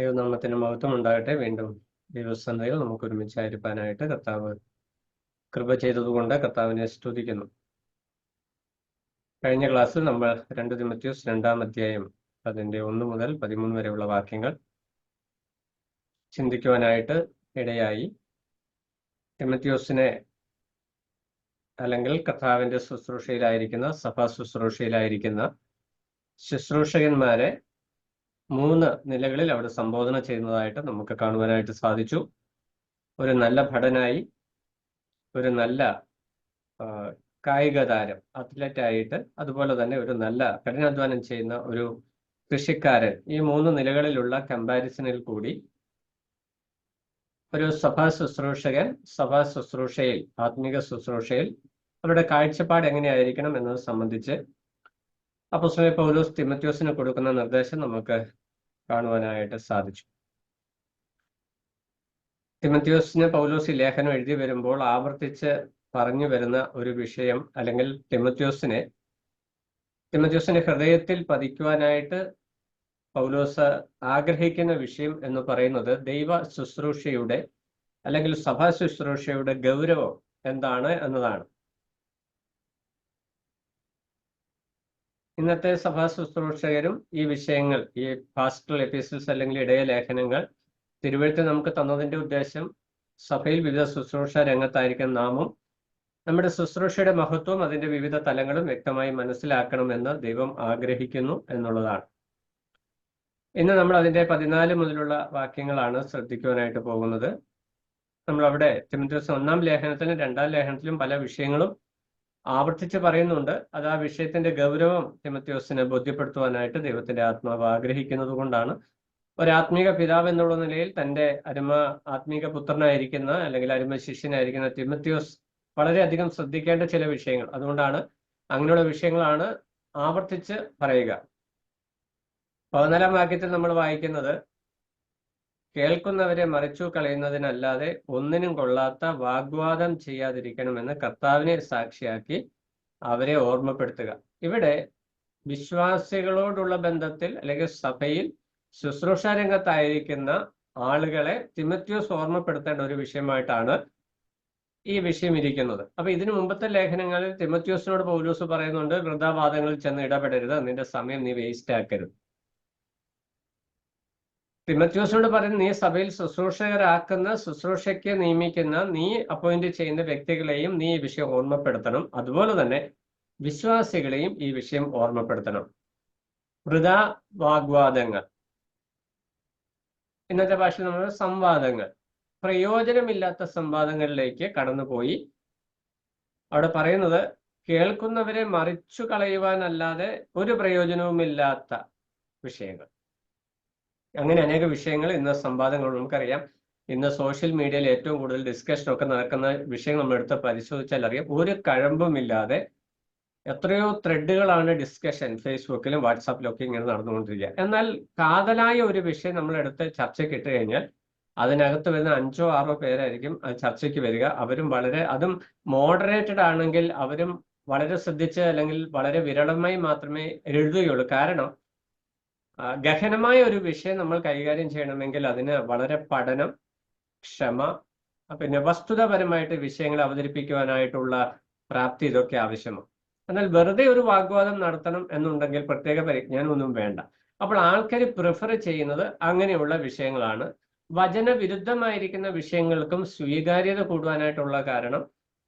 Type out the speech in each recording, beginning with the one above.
ദൈവനാമത്തിന് മഹത്വം ഉണ്ടാകട്ടെ. വീണ്ടും ദൈവസന്നിധിയിൽ നമുക്ക് ഒരുമിച്ചായിരിക്കാനായിട്ട് കർത്താവ് കൃപ ചെയ്തതുകൊണ്ട് കർത്താവിനെ സ്തുതിക്കുന്നു. കഴിഞ്ഞ ക്ലാസ്സിൽ നമ്മൾ 2 തിമോഥെയോസ് 2-ാം അധ്യായം അതിൻ്റെ 1 മുതൽ 13 വരെയുള്ള വാക്യങ്ങൾ ചിന്തിക്കുവാനായിട്ട് ഇടയായി. തിമോഥെയോസിനെ അല്ലെങ്കിൽ കർത്താവിന്റെ ശുശ്രൂഷയിലായിരിക്കുന്ന സഭാ ശുശ്രൂഷയിലായിരിക്കുന്ന ശുശ്രൂഷകന്മാരെ 3 നിലകളിൽ അവിടെ സംബോധന ചെയ്യുന്നതായിട്ട് നമുക്ക് കാണുവാനായിട്ട് സാധിച്ചു. ഒരു നല്ല ഭടനായി, ഒരു നല്ല കായിക താരം, അത്ലറ്റായിട്ട്, അതുപോലെ തന്നെ ഒരു നല്ല കഠിനാധ്വാനം ചെയ്യുന്ന ഒരു കൃഷിക്കാരൻ, ഈ 3 നിലകളിലുള്ള കമ്പാരിസണിൽ കൂടി ഒരു സഭാ ശുശ്രൂഷകൻ സഭാ ശുശ്രൂഷയിൽ, ആത്മീക ശുശ്രൂഷയിൽ അവരുടെ കാഴ്ചപ്പാട് എങ്ങനെയായിരിക്കണം എന്നത് സംബന്ധിച്ച് അപ്പോസ്തലൻ പൗലോസ് തിമോഥെയോസിന് കൊടുക്കുന്ന നിർദ്ദേശം നമുക്ക് കാണുവാനായിട്ട് സാധിച്ചു. തിമോഥെയോസിന് പൗലോസ് ഈ ലേഖനം എഴുതി വരുമ്പോൾ ആവർത്തിച്ച് പറഞ്ഞു വരുന്ന ഒരു വിഷയം, അല്ലെങ്കിൽ തിമോഥെയോസിന്റെ ഹൃദയത്തിൽ പതിക്കുവാനായിട്ട് പൗലോസ് ആഗ്രഹിക്കുന്ന വിഷയം എന്ന് പറയുന്നത് ദൈവ ശുശ്രൂഷയുടെ അല്ലെങ്കിൽ സഭാ ശുശ്രൂഷയുടെ ഗൗരവം എന്താണ് എന്നതാണ്. ഇന്നത്തെ സഭാ ശുശ്രൂഷകരും ഈ വിഷയങ്ങൾ, ഈ പാസ്റ്ററൽ എപ്പിസോഡ്സ് അല്ലെങ്കിൽ ഇടയ ലേഖനങ്ങൾ തിരുവഴുത്ത് നമുക്ക് തന്നതിന്റെ ഉദ്ദേശം സഭയിൽ വിവിധ ശുശ്രൂഷ രംഗത്തായിരിക്കുന്ന നാമും നമ്മുടെ ശുശ്രൂഷയുടെ മഹത്വം അതിന്റെ വിവിധ തലങ്ങളും വ്യക്തമായി മനസ്സിലാക്കണമെന്ന് ദൈവം ആഗ്രഹിക്കുന്നു എന്നുള്ളതാണ്. ഇന്ന് നമ്മൾ അതിന്റെ 14 മുതലുള്ള വാക്യങ്ങളാണ് ശ്രദ്ധിക്കുവാനായിട്ട് പോകുന്നത്. നമ്മളവിടെ തിമോഥെയോസ് 1-ാം ലേഖനത്തിലും 2-ാം ലേഖനത്തിലും പല വിഷയങ്ങളും ആവർത്തിച്ച് പറയുന്നുണ്ട്. അത് ആ വിഷയത്തിന്റെ ഗൗരവം തിമോഥെയോസിനെ ബോധ്യപ്പെടുത്തുവാനായിട്ട് ദൈവത്തിന്റെ ആത്മാവ് ആഗ്രഹിക്കുന്നത് കൊണ്ടാണ്. ഒരാത്മീക പിതാവ് എന്നുള്ള നിലയിൽ തന്റെ ആത്മീക പുത്രനായിരിക്കുന്ന അല്ലെങ്കിൽ അരുമ ശിഷ്യനായിരിക്കുന്ന തിമോഥെയോസ് വളരെയധികം ശ്രദ്ധിക്കേണ്ട ചില വിഷയങ്ങൾ, അതുകൊണ്ടാണ് അങ്ങനെയുള്ള വിഷയങ്ങളാണ് ആവർത്തിച്ച് പറയുക. 14-ാം വാക്യത്തിൽ നമ്മൾ വായിക്കുന്നത്, കേൾക്കുന്നവരെ മറിച്ചു കളയുന്നതിനല്ലാതെ ഒന്നിനും കൊള്ളാത്ത വാഗ്വാദം ചെയ്യാതിരിക്കണമെന്ന് കർത്താവിനെ സാക്ഷിയാക്കി അവരെ ഓർമ്മപ്പെടുത്തുക. ഇവിടെ വിശ്വാസികളോടുള്ള ബന്ധത്തിൽ അല്ലെങ്കിൽ സഭയിൽ ശുശ്രൂഷ രംഗത്തായിരിക്കുന്ന ആളുകളെ തിമോഥെയോസ് ഓർമ്മപ്പെടുത്തേണ്ട ഒരു വിഷയമായിട്ടാണ് ഈ വിഷയം ഇരിക്കുന്നത്. അപ്പൊ ഇതിനു മുമ്പത്തെ ലേഖനങ്ങളിൽ തിമോഥെയോസിനോട് പൗലോസ് പറയുന്നുണ്ട്, വൃഥാവാദങ്ങളിൽ ചെന്ന് ഇടപെടരുത്, നിന്റെ സമയം നീ വേസ്റ്റ് ആക്കരുത്. തിമോഥെയോസിനോട് പറയുന്നത്, നീ സഭയിൽ ശുശ്രൂഷകരാക്കുന്ന, ശുശ്രൂഷയ്ക്ക് നിയമിക്കുന്ന, നീ അപ്പോയിന്റ് ചെയ്യുന്ന വ്യക്തികളെയും നീ ഈ വിഷയം ഓർമ്മപ്പെടുത്തണം. അതുപോലെ തന്നെ വിശ്വാസികളെയും ഈ വിഷയം ഓർമ്മപ്പെടുത്തണം. വൃഥാ വാഗ്വാദങ്ങൾ, ഇന്നത്തെ ഭാഷയിൽ നമ്മൾ സംവാദങ്ങൾ, പ്രയോജനമില്ലാത്ത സംവാദങ്ങളിലേക്ക് കടന്നുപോയി അവിടെ പറയുന്നത് കേൾക്കുന്നവരെ മറിച്ചു കളയുവാനല്ലാതെ ഒരു പ്രയോജനവുമില്ലാത്ത വിഷയങ്ങൾ. അങ്ങനെ അനേക വിഷയങ്ങൾ ഇന്ന് സംവാദങ്ങൾ നമുക്കറിയാം. ഇന്ന് സോഷ്യൽ മീഡിയയിൽ ഏറ്റവും കൂടുതൽ ഡിസ്കഷനൊക്കെ നടക്കുന്ന വിഷയങ്ങൾ നമ്മൾ എടുത്ത് പരിശോധിച്ചാൽ അറിയാം, ഒരു കഴമ്പുമില്ലാതെ എത്രയോ ത്രെഡുകളാണ് ഡിസ്കഷൻ ഫേസ്ബുക്കിലും വാട്സാപ്പിലും ഒക്കെ ഇങ്ങനെ നടന്നുകൊണ്ടിരിക്കുക. എന്നാൽ കാതലായ ഒരു വിഷയം നമ്മൾ എടുത്ത് ചർച്ചയ്ക്ക് ഇട്ട് കഴിഞ്ഞാൽ അതിനകത്ത് വരുന്ന 5-6 പേരായിരിക്കും അത് ചർച്ചയ്ക്ക് വരിക. അവരും അതും മോഡറേറ്റഡ് ആണെങ്കിൽ അവരും വളരെ ശ്രദ്ധിച്ച് അല്ലെങ്കിൽ വളരെ വിരളമായി മാത്രമേ എഴുതുകയുള്ളൂ. കാരണം ഗഹനമായ ഒരു വിഷയം നമ്മൾ കൈകാര്യം ചെയ്യണമെങ്കിൽ അതിന് വളരെ പഠനം, ക്ഷമ, പിന്നെ വസ്തുതാപരമായിട്ട് വിഷയങ്ങൾ അവതരിപ്പിക്കുവാനായിട്ടുള്ള പ്രാപ്തി, ഇതൊക്കെ ആവശ്യമാണ്. എന്നാൽ വെറുതെ ഒരു വാഗ്വാദം നടത്തണം എന്നുണ്ടെങ്കിൽ പ്രത്യേക പരിജ്ഞാനമൊന്നും വേണ്ട. അപ്പോൾ ആൾക്കാർ പ്രിഫർ ചെയ്യുന്നത് അങ്ങനെയുള്ള വിഷയങ്ങളാണ്. വചനവിരുദ്ധമായിരിക്കുന്ന വിഷയങ്ങൾക്കും സ്വീകാര്യത കൂടുവാനായിട്ടുള്ള കാരണം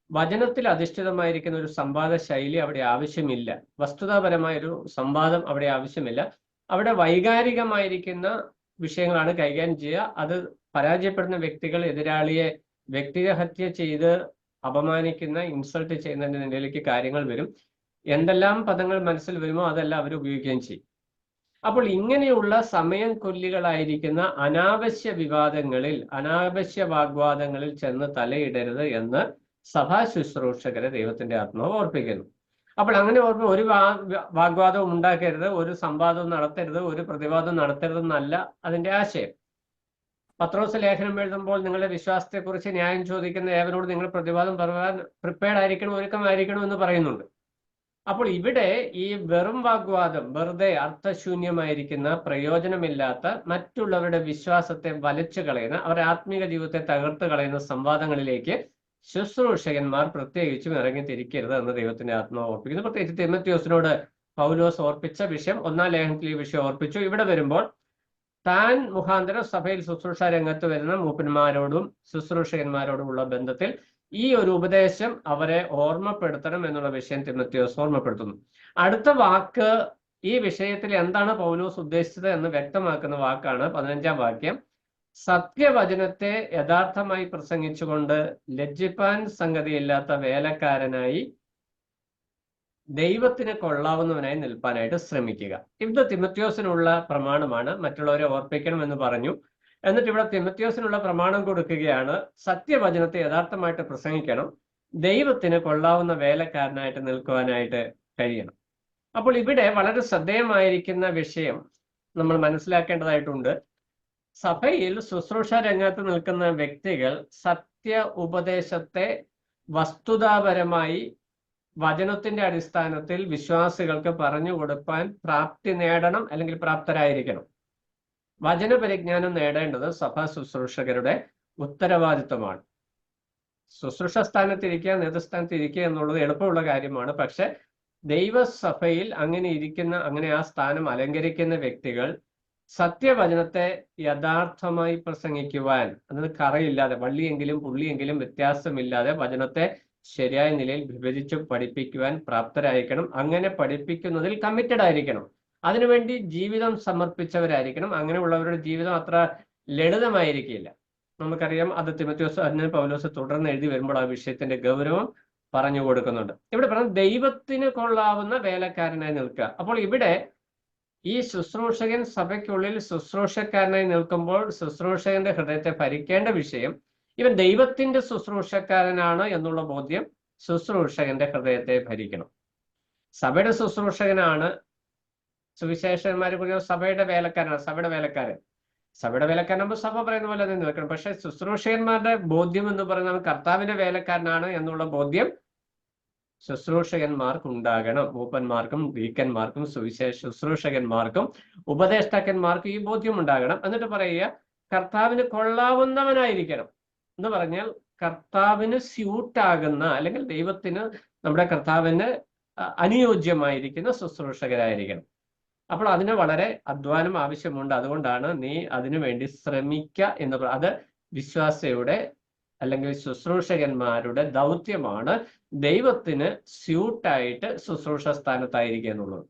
വചനത്തിൽ അധിഷ്ഠിതമായിരിക്കുന്ന ഒരു സംവാദ ശൈലി അവിടെ ആവശ്യമില്ല. വസ്തുതാപരമായ ഒരു സംവാദം അവിടെ ആവശ്യമില്ല. അവിടെ വൈകാരികമായിരിക്കുന്ന വിഷയങ്ങളാണ് കൈകാര്യം ചെയ്യുക. അത് പരാജയപ്പെടുന്ന വ്യക്തികൾ എതിരാളിയെ വ്യക്തിഹത്യ ചെയ്ത് അപമാനിക്കുന്ന, ഇൻസൾട്ട് ചെയ്യുന്നതിന്റെ നിലയിലേക്ക് കാര്യങ്ങൾ വരും. എന്തെല്ലാം പദങ്ങൾ മനസ്സിൽ വരുമോ അതെല്ലാം അവർ ഉപയോഗിക്കുകയും ചെയ്യും. അപ്പോൾ ഇങ്ങനെയുള്ള സമയം കൊല്ലികളായിരിക്കുന്ന അനാവശ്യ വിവാദങ്ങളിൽ, അനാവശ്യ വാഗ്വാദങ്ങളിൽ ചെന്ന് തലയിടരുത് എന്ന് സഭാ ശുശ്രൂഷകരെ ദൈവത്തിന്റെ ആത്മാവ് ഓർപ്പിക്കുന്നു. അപ്പോൾ അങ്ങനെ ഓർമ്മ, ഒരു വാഗ്വാദവും ഉണ്ടാക്കരുത്, ഒരു സംവാദവും നടത്തരുത്, ഒരു പ്രതിവാദം നടത്തരുതെന്നല്ല അതിന്റെ ആശയം. പത്രോസ് ലേഖനം എഴുതുമ്പോൾ നിങ്ങളുടെ വിശ്വാസത്തെക്കുറിച്ച് ന്യായം ചോദിക്കുന്ന ഏവരോട് നിങ്ങൾ പ്രതിവാദം പറയാൻ പ്രിപ്പയർഡ് ആയിരിക്കണം, ഒരുക്കമായിരിക്കണം എന്ന് പറയുന്നുണ്ട്. അപ്പോൾ ഇവിടെ ഈ വെറും വാഗ്വാദം, വെറുതെ അർത്ഥശൂന്യമായിരിക്കുന്ന, പ്രയോജനമില്ലാത്ത, മറ്റുള്ളവരുടെ വിശ്വാസത്തെ വലിച്ചു കളയുന്ന, അവരുടെ ആത്മീക ജീവിതത്തെ തകർത്ത് കളയുന്ന സംവാദങ്ങളിലേക്ക് ശുശ്രൂഷകന്മാർ പ്രത്യേകിച്ചും ഇറങ്ങിത്തിരിക്കരുത് എന്ന് ദൈവത്തിന്റെ ആത്മാവ് ഓർപ്പിക്കുന്നു. പ്രത്യേകിച്ച് തിമോഥെയോസിനോട് പൗലോസ് ഓർപ്പിച്ച വിഷയം 1-ാം ലേഖനത്തിൽ ഈ വിഷയം ഓർപ്പിച്ചു. ഇവിടെ വരുമ്പോൾ താൻ മുഖാന്തരം സഭയിൽ ശുശ്രൂഷ രംഗത്ത് വരുന്ന മൂപ്പന്മാരോടും ശുശ്രൂഷകന്മാരോടുമുള്ള ബന്ധത്തിൽ ഈ ഒരു ഉപദേശം അവരെ ഓർമ്മപ്പെടുത്തണം എന്നുള്ള വിഷയം തിമോഥെയോസ് ഓർമ്മപ്പെടുത്തുന്നു. അടുത്ത വാക്ക് ഈ വിഷയത്തിൽ എന്താണ് പൗലോസ് ഉദ്ദേശിച്ചത് എന്ന് വ്യക്തമാക്കുന്ന വാക്കാണ് 15-ാം വാക്യം. സത്യവചനത്തെ യഥാർത്ഥമായി പ്രസംഗിച്ചുകൊണ്ട് ലജ്ജിപ്പാൻ സംഗതിയില്ലാത്ത വേലക്കാരനായി ദൈവത്തിന് കൊള്ളാവുന്നവനായി നിൽപ്പാനായിട്ട് ശ്രമിക്കുക. ഇത് തിമോഥെയോസിനുള്ള പ്രമാണമാണ്. മറ്റുള്ളവരെ ഓർപ്പിക്കണം എന്ന് പറഞ്ഞു. എന്നിട്ട് ഇവിടെ തിമോഥെയോസിനുള്ള പ്രമാണം കൊടുക്കുകയാണ്. സത്യവചനത്തെ യഥാർത്ഥമായിട്ട് പ്രസംഗിക്കണം, ദൈവത്തിന് കൊള്ളാവുന്ന വേലക്കാരനായിട്ട് നിൽക്കുവാനായിട്ട് കഴിയണം. അപ്പോൾ ഇവിടെ വളരെ ശ്രദ്ധേയമായിരിക്കുന്ന വിഷയം നമ്മൾ മനസ്സിലാക്കേണ്ടതായിട്ടുണ്ട്. സഭയിൽ ശുശ്രൂഷ രംഗത്ത് നിൽക്കുന്ന വ്യക്തികൾ സത്യ ഉപദേശത്തെ വസ്തുതാപരമായി വചനത്തിന്റെ അടിസ്ഥാനത്തിൽ വിശ്വാസികൾക്ക് പറഞ്ഞു കൊടുക്കാൻ പ്രാപ്തി നേടണം, അല്ലെങ്കിൽ പ്രാപ്തരായിരിക്കണം. വചനപരിജ്ഞാനം നേടേണ്ടത് സഭാ ശുശ്രൂഷകരുടെ ഉത്തരവാദിത്വമാണ്. ശുശ്രൂഷ സ്ഥാനത്തിരിക്കുക, നേതൃസ്ഥാനത്തിരിക്കുക എന്നുള്ളത് എളുപ്പമുള്ള കാര്യമാണ്. പക്ഷെ ദൈവസഭയിൽ അങ്ങനെ ആ സ്ഥാനം അലങ്കരിക്കുന്ന വ്യക്തികൾ സത്യവചനത്തെ യഥാർത്ഥമായി പ്രസംഗിക്കുവാൻ, അതിന് കറയില്ലാതെ, വള്ളിയെങ്കിലും പുള്ളിയെങ്കിലും വ്യത്യാസമില്ലാതെ വചനത്തെ ശരിയായ നിലയിൽ വിഭജിച്ച് പഠിപ്പിക്കുവാൻ പ്രാപ്തരായിരിക്കണം. അങ്ങനെ പഠിപ്പിക്കുന്നതിൽ കമ്മിറ്റഡ് ആയിരിക്കണം. അതിനുവേണ്ടി ജീവിതം സമർപ്പിച്ചവരായിരിക്കണം. അങ്ങനെയുള്ളവരുടെ ജീവിതം അത്ര ലളിതമായിരിക്കില്ല. നമുക്കറിയാം, അത് തിമോഥെയോസ് അതിന് പൗലോസ് തുടർന്ന് എഴുതി വരുമ്പോൾ ആ വിഷയത്തിന്റെ ഗൗരവം പറഞ്ഞു കൊടുക്കുന്നുണ്ട്. ഇവിടെ പറഞ്ഞ ദൈവത്തിന് കൊള്ളാവുന്ന വേലക്കാരനായി നിൽക്കുക. അപ്പോൾ ഇവിടെ ഈ ശുശ്രൂഷകൻ സഭയ്ക്കുള്ളിൽ ശുശ്രൂഷക്കാരനായി നിൽക്കുമ്പോൾ ശുശ്രൂഷകന്റെ ഹൃദയത്തെ ഭരിക്കേണ്ട വിഷയം, ഇവൻ ദൈവത്തിന്റെ ശുശ്രൂഷക്കാരനാണ് എന്നുള്ള ബോധ്യം ശുശ്രൂഷകന്റെ ഹൃദയത്തെ ഭരിക്കണം. സഭയുടെ ശുശ്രൂഷകനാണ് സുവിശേഷന്മാരെ കുറിച്ച് സഭയുടെ വേലക്കാരനാണ്. സഭയുടെ വേലക്കാരനാകുമ്പോൾ സഭ പറയുന്ന പോലെ തന്നെ നിൽക്കണം. പക്ഷെ ശുശ്രൂഷകന്മാരുടെ ബോധ്യം എന്ന് പറയുന്നത് കർത്താവിന്റെ വേലക്കാരനാണ് എന്നുള്ള ബോധ്യം ശുശ്രൂഷകന്മാർക്ക് ഉണ്ടാകണം. മൂപ്പന്മാർക്കും ഡീക്കന്മാർക്കും ശുശ്രൂഷകന്മാർക്കും ഉപദേഷ്ടാക്കന്മാർക്കും ഈ ബോധ്യം ഉണ്ടാകണം. എന്നിട്ട് പറയുക, കർത്താവിന് കൊള്ളാവുന്നവനായിരിക്കണം എന്ന് പറഞ്ഞാൽ കർത്താവിന് സ്യൂട്ടാകുന്ന, അല്ലെങ്കിൽ ദൈവത്തിന്, നമ്മുടെ കർത്താവിന് അനുയോജ്യമായിരിക്കുന്ന ശുശ്രൂഷകരായിരിക്കണം. അപ്പോൾ അതിന് വളരെ അധ്വാനം ആവശ്യമുണ്ട്. അതുകൊണ്ടാണ് നീ അതിനു വേണ്ടി ശ്രമിക്കുക എന്ന് അത് വിശ്വാസിയുടെ അല്ലെങ്കിൽ ശുശ്രൂഷകന്മാരുടെ ദൗത്യമാണ്. ദൈവത്തിന് സ്യൂട്ടായിട്ട് ശുശ്രൂഷ സ്ഥാനത്തായിരിക്കുക എന്നുള്ളത്.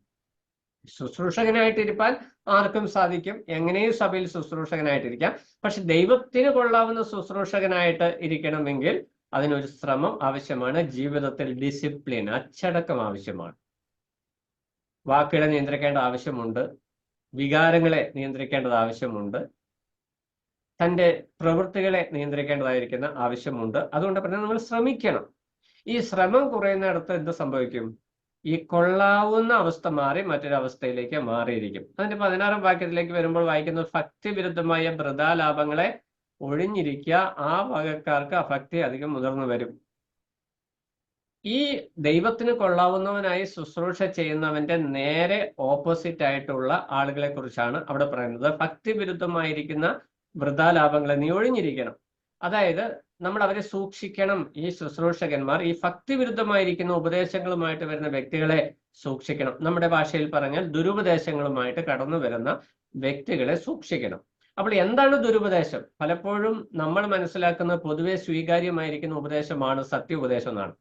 ശുശ്രൂഷകനായിട്ടിരിക്കാൻ ആർക്കും സാധിക്കും, എങ്ങനെയും സഭയിൽ ശുശ്രൂഷകനായിട്ടിരിക്കാം. പക്ഷെ ദൈവത്തിന് കൊള്ളാവുന്ന ശുശ്രൂഷകനായിട്ട് ഇരിക്കണമെങ്കിൽ അതിനൊരു ശ്രമം ആവശ്യമാണ്. ജീവിതത്തിൽ ഡിസിപ്ലിൻ, അച്ചടക്കം ആവശ്യമാണ്. വാക്കുകളെ നിയന്ത്രിക്കേണ്ട ആവശ്യമുണ്ട്, വികാരങ്ങളെ നിയന്ത്രിക്കേണ്ടത് ആവശ്യമുണ്ട്, തൻ്റെ പ്രവൃത്തികളെ നിയന്ത്രിക്കേണ്ടതായിരിക്കുന്ന ആവശ്യമുണ്ട്. അതുകൊണ്ട് പറഞ്ഞാൽ നമ്മൾ ശ്രമിക്കണം. ഈ ശ്രമം കുറയുന്നിടത്ത് എന്ത് സംഭവിക്കും? ഈ കൊള്ളാവുന്ന അവസ്ഥ മാറി മറ്റൊരവസ്ഥയിലേക്ക് മാറിയിരിക്കും. അതിന്റെ 16-ാം വാക്യത്തിലേക്ക് വരുമ്പോൾ വായിക്കുന്നത്, ഭക്തിവിരുദ്ധമായ വൃഥാലാഭങ്ങളെ ഒഴിഞ്ഞിരിക്കുക, ആ വകക്കാർക്ക് അഭക്തി അധികം മുതിർന്നു വരും. ഈ ദൈവത്തിന് കൊള്ളാവുന്നവനായി ശുശ്രൂഷ ചെയ്യുന്നവന്റെ നേരെ ഓപ്പോസിറ്റ് ആയിട്ടുള്ള ആളുകളെ കുറിച്ചാണ് അവിടെ പറയുന്നത്. ഭക്തിവിരുദ്ധമായിരിക്കുന്ന വൃഥാലാഭങ്ങളെ നീ ഒഴിഞ്ഞിരിക്കണം. അതായത് നമ്മൾ അവരെ സൂക്ഷിക്കണം. ഈ ശുശ്രൂഷകന്മാർ ഈ ഭക്തിവിരുദ്ധമായിരിക്കുന്ന ഉപദേശങ്ങളുമായിട്ട് വരുന്ന വ്യക്തികളെ സൂക്ഷിക്കണം. നമ്മുടെ ഭാഷയിൽ പറഞ്ഞാൽ ദുരുപദേശങ്ങളുമായിട്ട് കടന്നു വരുന്ന വ്യക്തികളെ സൂക്ഷിക്കണം. അപ്പോൾ എന്താണ് ദുരുപദേശം? പലപ്പോഴും നമ്മൾ മനസ്സിലാക്കുന്ന പൊതുവെ സ്വീകാര്യമായിരിക്കുന്ന ഉപദേശമാണ് സത്യോപദേശം എന്നാണ്.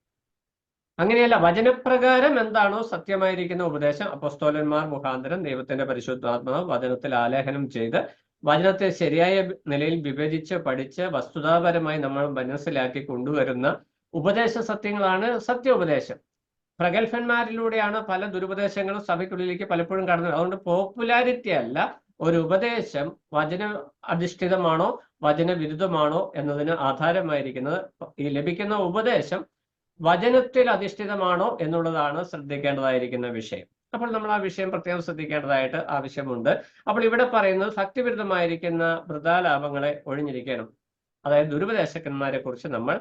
അങ്ങനെയല്ല. വചനപ്രകാരം എന്താണോ സത്യമായിരിക്കുന്ന ഉപദേശം അപ്പോസ്തലന്മാർ മുഖാന്തരം ദൈവത്തിന്റെ പരിശുദ്ധാത്മാവ് വചനത്തിൽ ആലേഖനം ചെയ്ത് വചനത്തെ ശരിയായ നിലയിൽ വിഭജിച്ച് പഠിച്ച് വസ്തുതാപരമായി നമ്മൾ മനസ്സിലാക്കി കൊണ്ടുവരുന്ന ഉപദേശ സത്യങ്ങളാണ് സത്യോപദേശം. പ്രഗത്ഭന്മാരിലൂടെയാണ് പല ദുരുപദേശങ്ങളും സഭയ്ക്കുള്ളിലേക്ക് പലപ്പോഴും കടന്നത്. അതുകൊണ്ട് പോപ്പുലാരിറ്റി അല്ല, ഒരു ഉപദേശം വചന അധിഷ്ഠിതമാണോ വചനവിരുദ്ധമാണോ എന്നതിന് ആധാരമായിരിക്കുന്നത് ഈ ലഭിക്കുന്ന ഉപദേശം വചനത്തിൽ അധിഷ്ഠിതമാണോ എന്നുള്ളതാണ് ശ്രദ്ധിക്കേണ്ടതായിരിക്കുന്ന വിഷയം. അപ്പോൾ നമ്മൾ ആ വിഷയം പ്രത്യേകം ശ്രദ്ധിക്കേണ്ടതായിട്ട് ആവശ്യമുണ്ട്. അപ്പോൾ ഇവിടെ പറയുന്നത് ഭക്തിവിരുദ്ധമായിരിക്കുന്ന വൃഥാലാഭങ്ങളെ ഒഴിഞ്ഞിരിക്കണം. അതായത് ദുരുപദേശകന്മാരെ കുറിച്ച് നമ്മൾ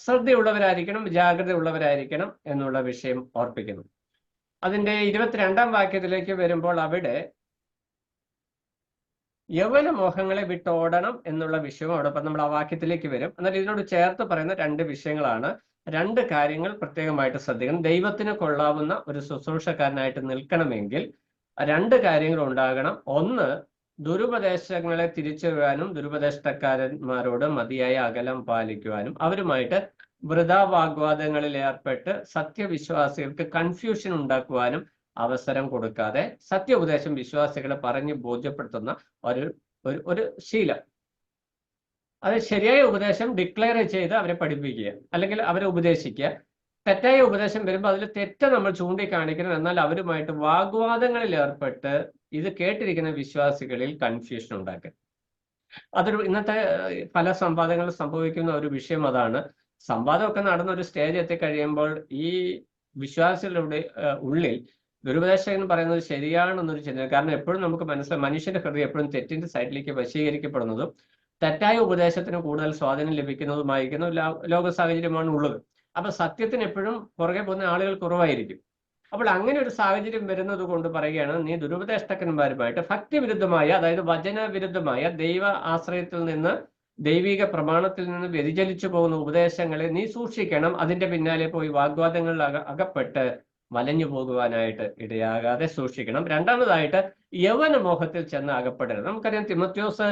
ശ്രദ്ധയുള്ളവരായിരിക്കണം, ജാഗ്രത ഉള്ളവരായിരിക്കണം എന്നുള്ള വിഷയം ഓർപ്പിക്കുന്നു. അതിന്റെ 22-ാം വാക്യത്തിലേക്ക് വരുമ്പോൾ അവിടെ യൗവന മോഹങ്ങളെ വിട്ടോടണം എന്നുള്ള വിഷയം അവിടെ നമ്മൾ ആ വാക്യത്തിലേക്ക് വരും. എന്നാൽ ഇതിനോട് ചേർത്ത് പറയുന്ന 2 വിഷയങ്ങളാണ്. 2 കാര്യങ്ങൾ പ്രത്യേകമായിട്ട് ശ്രദ്ധിക്കണം. ദൈവത്തിന് കൊള്ളാവുന്ന ഒരു ശുശ്രൂഷക്കാരനായിട്ട് നിൽക്കണമെങ്കിൽ 2 കാര്യങ്ങൾ ഉണ്ടാകണം. ഒന്ന്, ദുരുപദേശങ്ങളെ തിരിച്ചറിയാനും ദുരുപദേഷ്ടക്കാരന്മാരോട് മതിയായ അകലം പാലിക്കുവാനും അവരുമായിട്ട് വൃഥാ വാഗ്വാദങ്ങളിൽ ഏർപ്പെട്ട് സത്യവിശ്വാസികൾക്ക് കൺഫ്യൂഷൻ ഉണ്ടാക്കുവാനും അവസരം കൊടുക്കാതെ സത്യോപദേശം വിശ്വാസികളെ പറഞ്ഞ് ബോധ്യപ്പെടുത്തുന്ന ഒരു ശീലം. അത് ശരിയായ ഉപദേശം ഡിക്ലെയർ ചെയ്ത് അവരെ പഠിപ്പിക്കുക, അല്ലെങ്കിൽ അവരെ ഉപദേശിക്കുക. തെറ്റായ ഉപദേശം വരുമ്പോൾ അതിൽ തെറ്റ് നമ്മൾ ചൂണ്ടിക്കാണിക്കണം. എന്നാൽ അവരുമായിട്ട് വാഗ്വാദങ്ങളിൽ ഏർപ്പെട്ട് ഇത് കേട്ടിരിക്കുന്ന വിശ്വാസികളിൽ കൺഫ്യൂഷൻ ഉണ്ടാക്കുക. അതൊരു ഇന്നത്തെ പല സംവാദങ്ങളിൽ സംഭവിക്കുന്ന ഒരു വിഷയം അതാണ്. സംവാദമൊക്കെ നടന്ന ഒരു സ്റ്റേജ് എത്തിക്കഴിയുമ്പോൾ ഈ വിശ്വാസികളുടെ ഉള്ളിൽ ദുരുപദേശം എന്ന് പറയുന്നത് ശരിയാണെന്നൊരു ചിന്ത. കാരണം എപ്പോഴും നമുക്ക് മനസ്സിലായി മനുഷ്യന്റെ ഹൃദയം എപ്പോഴും തെറ്റിന്റെ സൈഡിലേക്ക് വശീകരിക്കപ്പെടുന്നതും തെറ്റായ ഉപദേശത്തിന് കൂടുതൽ സ്വാധീനം ലഭിക്കുന്നതുമായിരിക്കുന്ന ലോക സാഹചര്യമാണ് ഉള്ളത്. അപ്പൊ സത്യത്തിന് എപ്പോഴും പുറകെ പോകുന്ന ആളുകൾ കുറവായിരിക്കും. അപ്പോൾ അങ്ങനെ ഒരു സാഹചര്യം വരുന്നത് കൊണ്ട് പറയുകയാണ്, നീ ദുരുപദേഷ്ടക്കന്മാരുമായിട്ട് ഭക്തിവിരുദ്ധമായ, അതായത് വചനവിരുദ്ധമായ ദൈവ ആശ്രയത്തിൽ നിന്ന് ദൈവിക പ്രമാണത്തിൽ നിന്ന് വ്യതിചലിച്ചു പോകുന്ന ഉപദേശങ്ങളെ നീ സൂക്ഷിക്കണം. അതിന്റെ പിന്നാലെ പോയി വാഗ്വാദങ്ങളിൽ അകപ്പെട്ട് വലഞ്ഞു പോകുവാനായിട്ട് ഇടയാകാതെ സൂക്ഷിക്കണം. രണ്ടാമതായിട്ട് യൗവന മോഹത്തിൽ ചെന്ന് അകപ്പെടരുത്. നമുക്കറിയാം തിമോത്തിയോസ്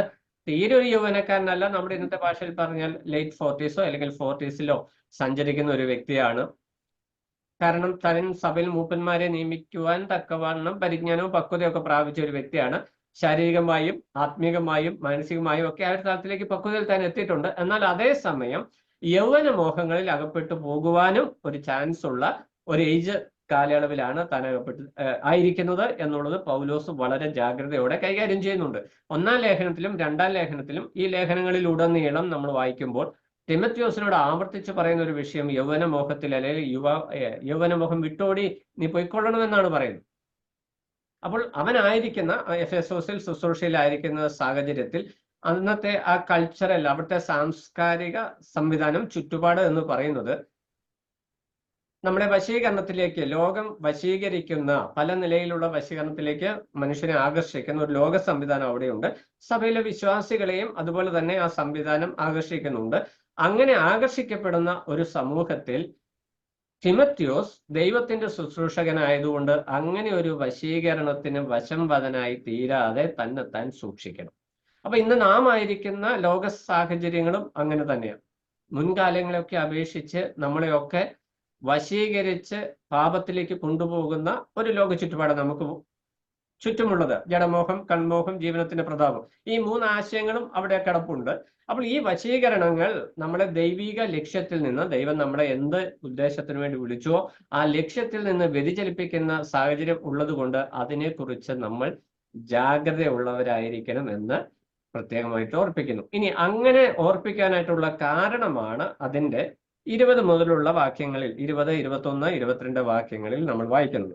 തീരെ ഒരു യൗവനക്കാരനല്ല. നമ്മുടെ ഇന്നത്തെ ഭാഷയിൽ പറഞ്ഞാൽ ലേറ്റ് 40s അല്ലെങ്കിൽ 40s സഞ്ചരിക്കുന്ന ഒരു വ്യക്തിയാണ്. കാരണം തൻ സഭയിൽ മൂപ്പന്മാരെ നിയമിക്കുവാൻ തക്കവണ്ണം പരിജ്ഞാനവും പക്വതയൊക്കെ പ്രാപിച്ച ഒരു വ്യക്തിയാണ്. ശാരീരികമായും ആത്മീകമായും മാനസികമായും ഒക്കെ ആ ഒരു തലത്തിലേക്ക് പക്വതയിൽ താൻ എത്തിയിട്ടുണ്ട്. എന്നാൽ അതേസമയം യൗവന മോഹങ്ങളിൽ അകപ്പെട്ടു പോകുവാനും ഒരു ചാൻസ് ഉള്ള ഒരു ഏജ് കാലയളവിലാണ് താൻ ആയിരിക്കുന്നത് എന്നുള്ളത് പൗലോസ് വളരെ ജാഗ്രതയോടെ കൈകാര്യം ചെയ്യുന്നുണ്ട്. 1-ാം ലേഖനത്തിലും 2-ാം ലേഖനത്തിലും ഈ ലേഖനങ്ങളിലുടനീളം നമ്മൾ വായിക്കുമ്പോൾ തിമോത്തിയോസിനോട് ആവർത്തിച്ച് പറയുന്ന ഒരു വിഷയം യൗവനമോഹത്തിൽ, അല്ലെങ്കിൽ യൗവനമോഹം വിട്ടോടി നീ പൊയ്ക്കൊള്ളണമെന്നാണ് പറയുന്നത്. അപ്പോൾ അവനായിരിക്കുന്ന എഫെസോസിൽ ശുശ്രൂഷയിലായിരിക്കുന്ന സാഹചര്യത്തിൽ അന്നത്തെ ആ കൾച്ചറൽ, അവിടുത്തെ സാംസ്കാരിക സംവിധാനം, ചുറ്റുപാട് എന്ന് പറയുന്നത് നമ്മുടെ വശീകരണത്തിലേക്ക്, ലോകം വശീകരിക്കുന്ന പല നിലയിലുള്ള വശീകരണത്തിലേക്ക് മനുഷ്യനെ ആകർഷിക്കുന്ന ഒരു ലോക സംവിധാനം അവിടെയുണ്ട്. സഭയിലെ വിശ്വാസികളെയും അതുപോലെ തന്നെ ആ സംവിധാനം ആകർഷിക്കുന്നുണ്ട്. അങ്ങനെ ആകർഷിക്കപ്പെടുന്ന ഒരു സമൂഹത്തിൽ തിമോത്തിയോസ് ദൈവത്തിന്റെ ശുശ്രൂഷകനായതുകൊണ്ട് അങ്ങനെ ഒരു വശീകരണത്തിന് വശംവദനായി തീരാതെ തന്നെ താൻ സൂക്ഷിക്കണം. അപ്പൊ ഇന്ന് നാം ആയിരിക്കുന്ന ലോക സാഹചര്യങ്ങളും അങ്ങനെ തന്നെയാണ്. മുൻകാലങ്ങളെയൊക്കെ അപേക്ഷിച്ച് നമ്മളെയൊക്കെ വശീകരിച്ച് പാപത്തിലേക്ക് കൊണ്ടുപോകുന്ന ഒരു ലോക ചുറ്റുപാട് നമുക്ക് ചുറ്റുമുള്ളത്. ജഡമോഹം, കൺമോഹം, ജീവനത്തിന്റെ പ്രതാപം, ഈ 3 ആശയങ്ങളും അവിടെ കിടപ്പുണ്ട്. അപ്പോൾ ഈ വശീകരണങ്ങൾ നമ്മളെ ദൈവിക ലക്ഷ്യത്തിൽ നിന്ന്, ദൈവം നമ്മളെ എന്ത് ഉദ്ദേശത്തിന് വേണ്ടി വിളിച്ചുവോ ആ ലക്ഷ്യത്തിൽ നിന്ന് വ്യതിചലിപ്പിക്കുന്ന സാഹചര്യം ഉള്ളത് കൊണ്ട് അതിനെക്കുറിച്ച് നമ്മൾ ജാഗ്രതയുള്ളവരായിരിക്കണം എന്ന് പ്രത്യേകമായിട്ട് ഓർപ്പിക്കുന്നു. ഇനി അങ്ങനെ ഓർപ്പിക്കാനായിട്ടുള്ള കാരണമാണ് അതിന്റെ 20 മുതലുള്ള വാക്യങ്ങളിൽ, 20, 21, 22 വാക്യങ്ങളിൽ നമ്മൾ വായിക്കുന്നത്.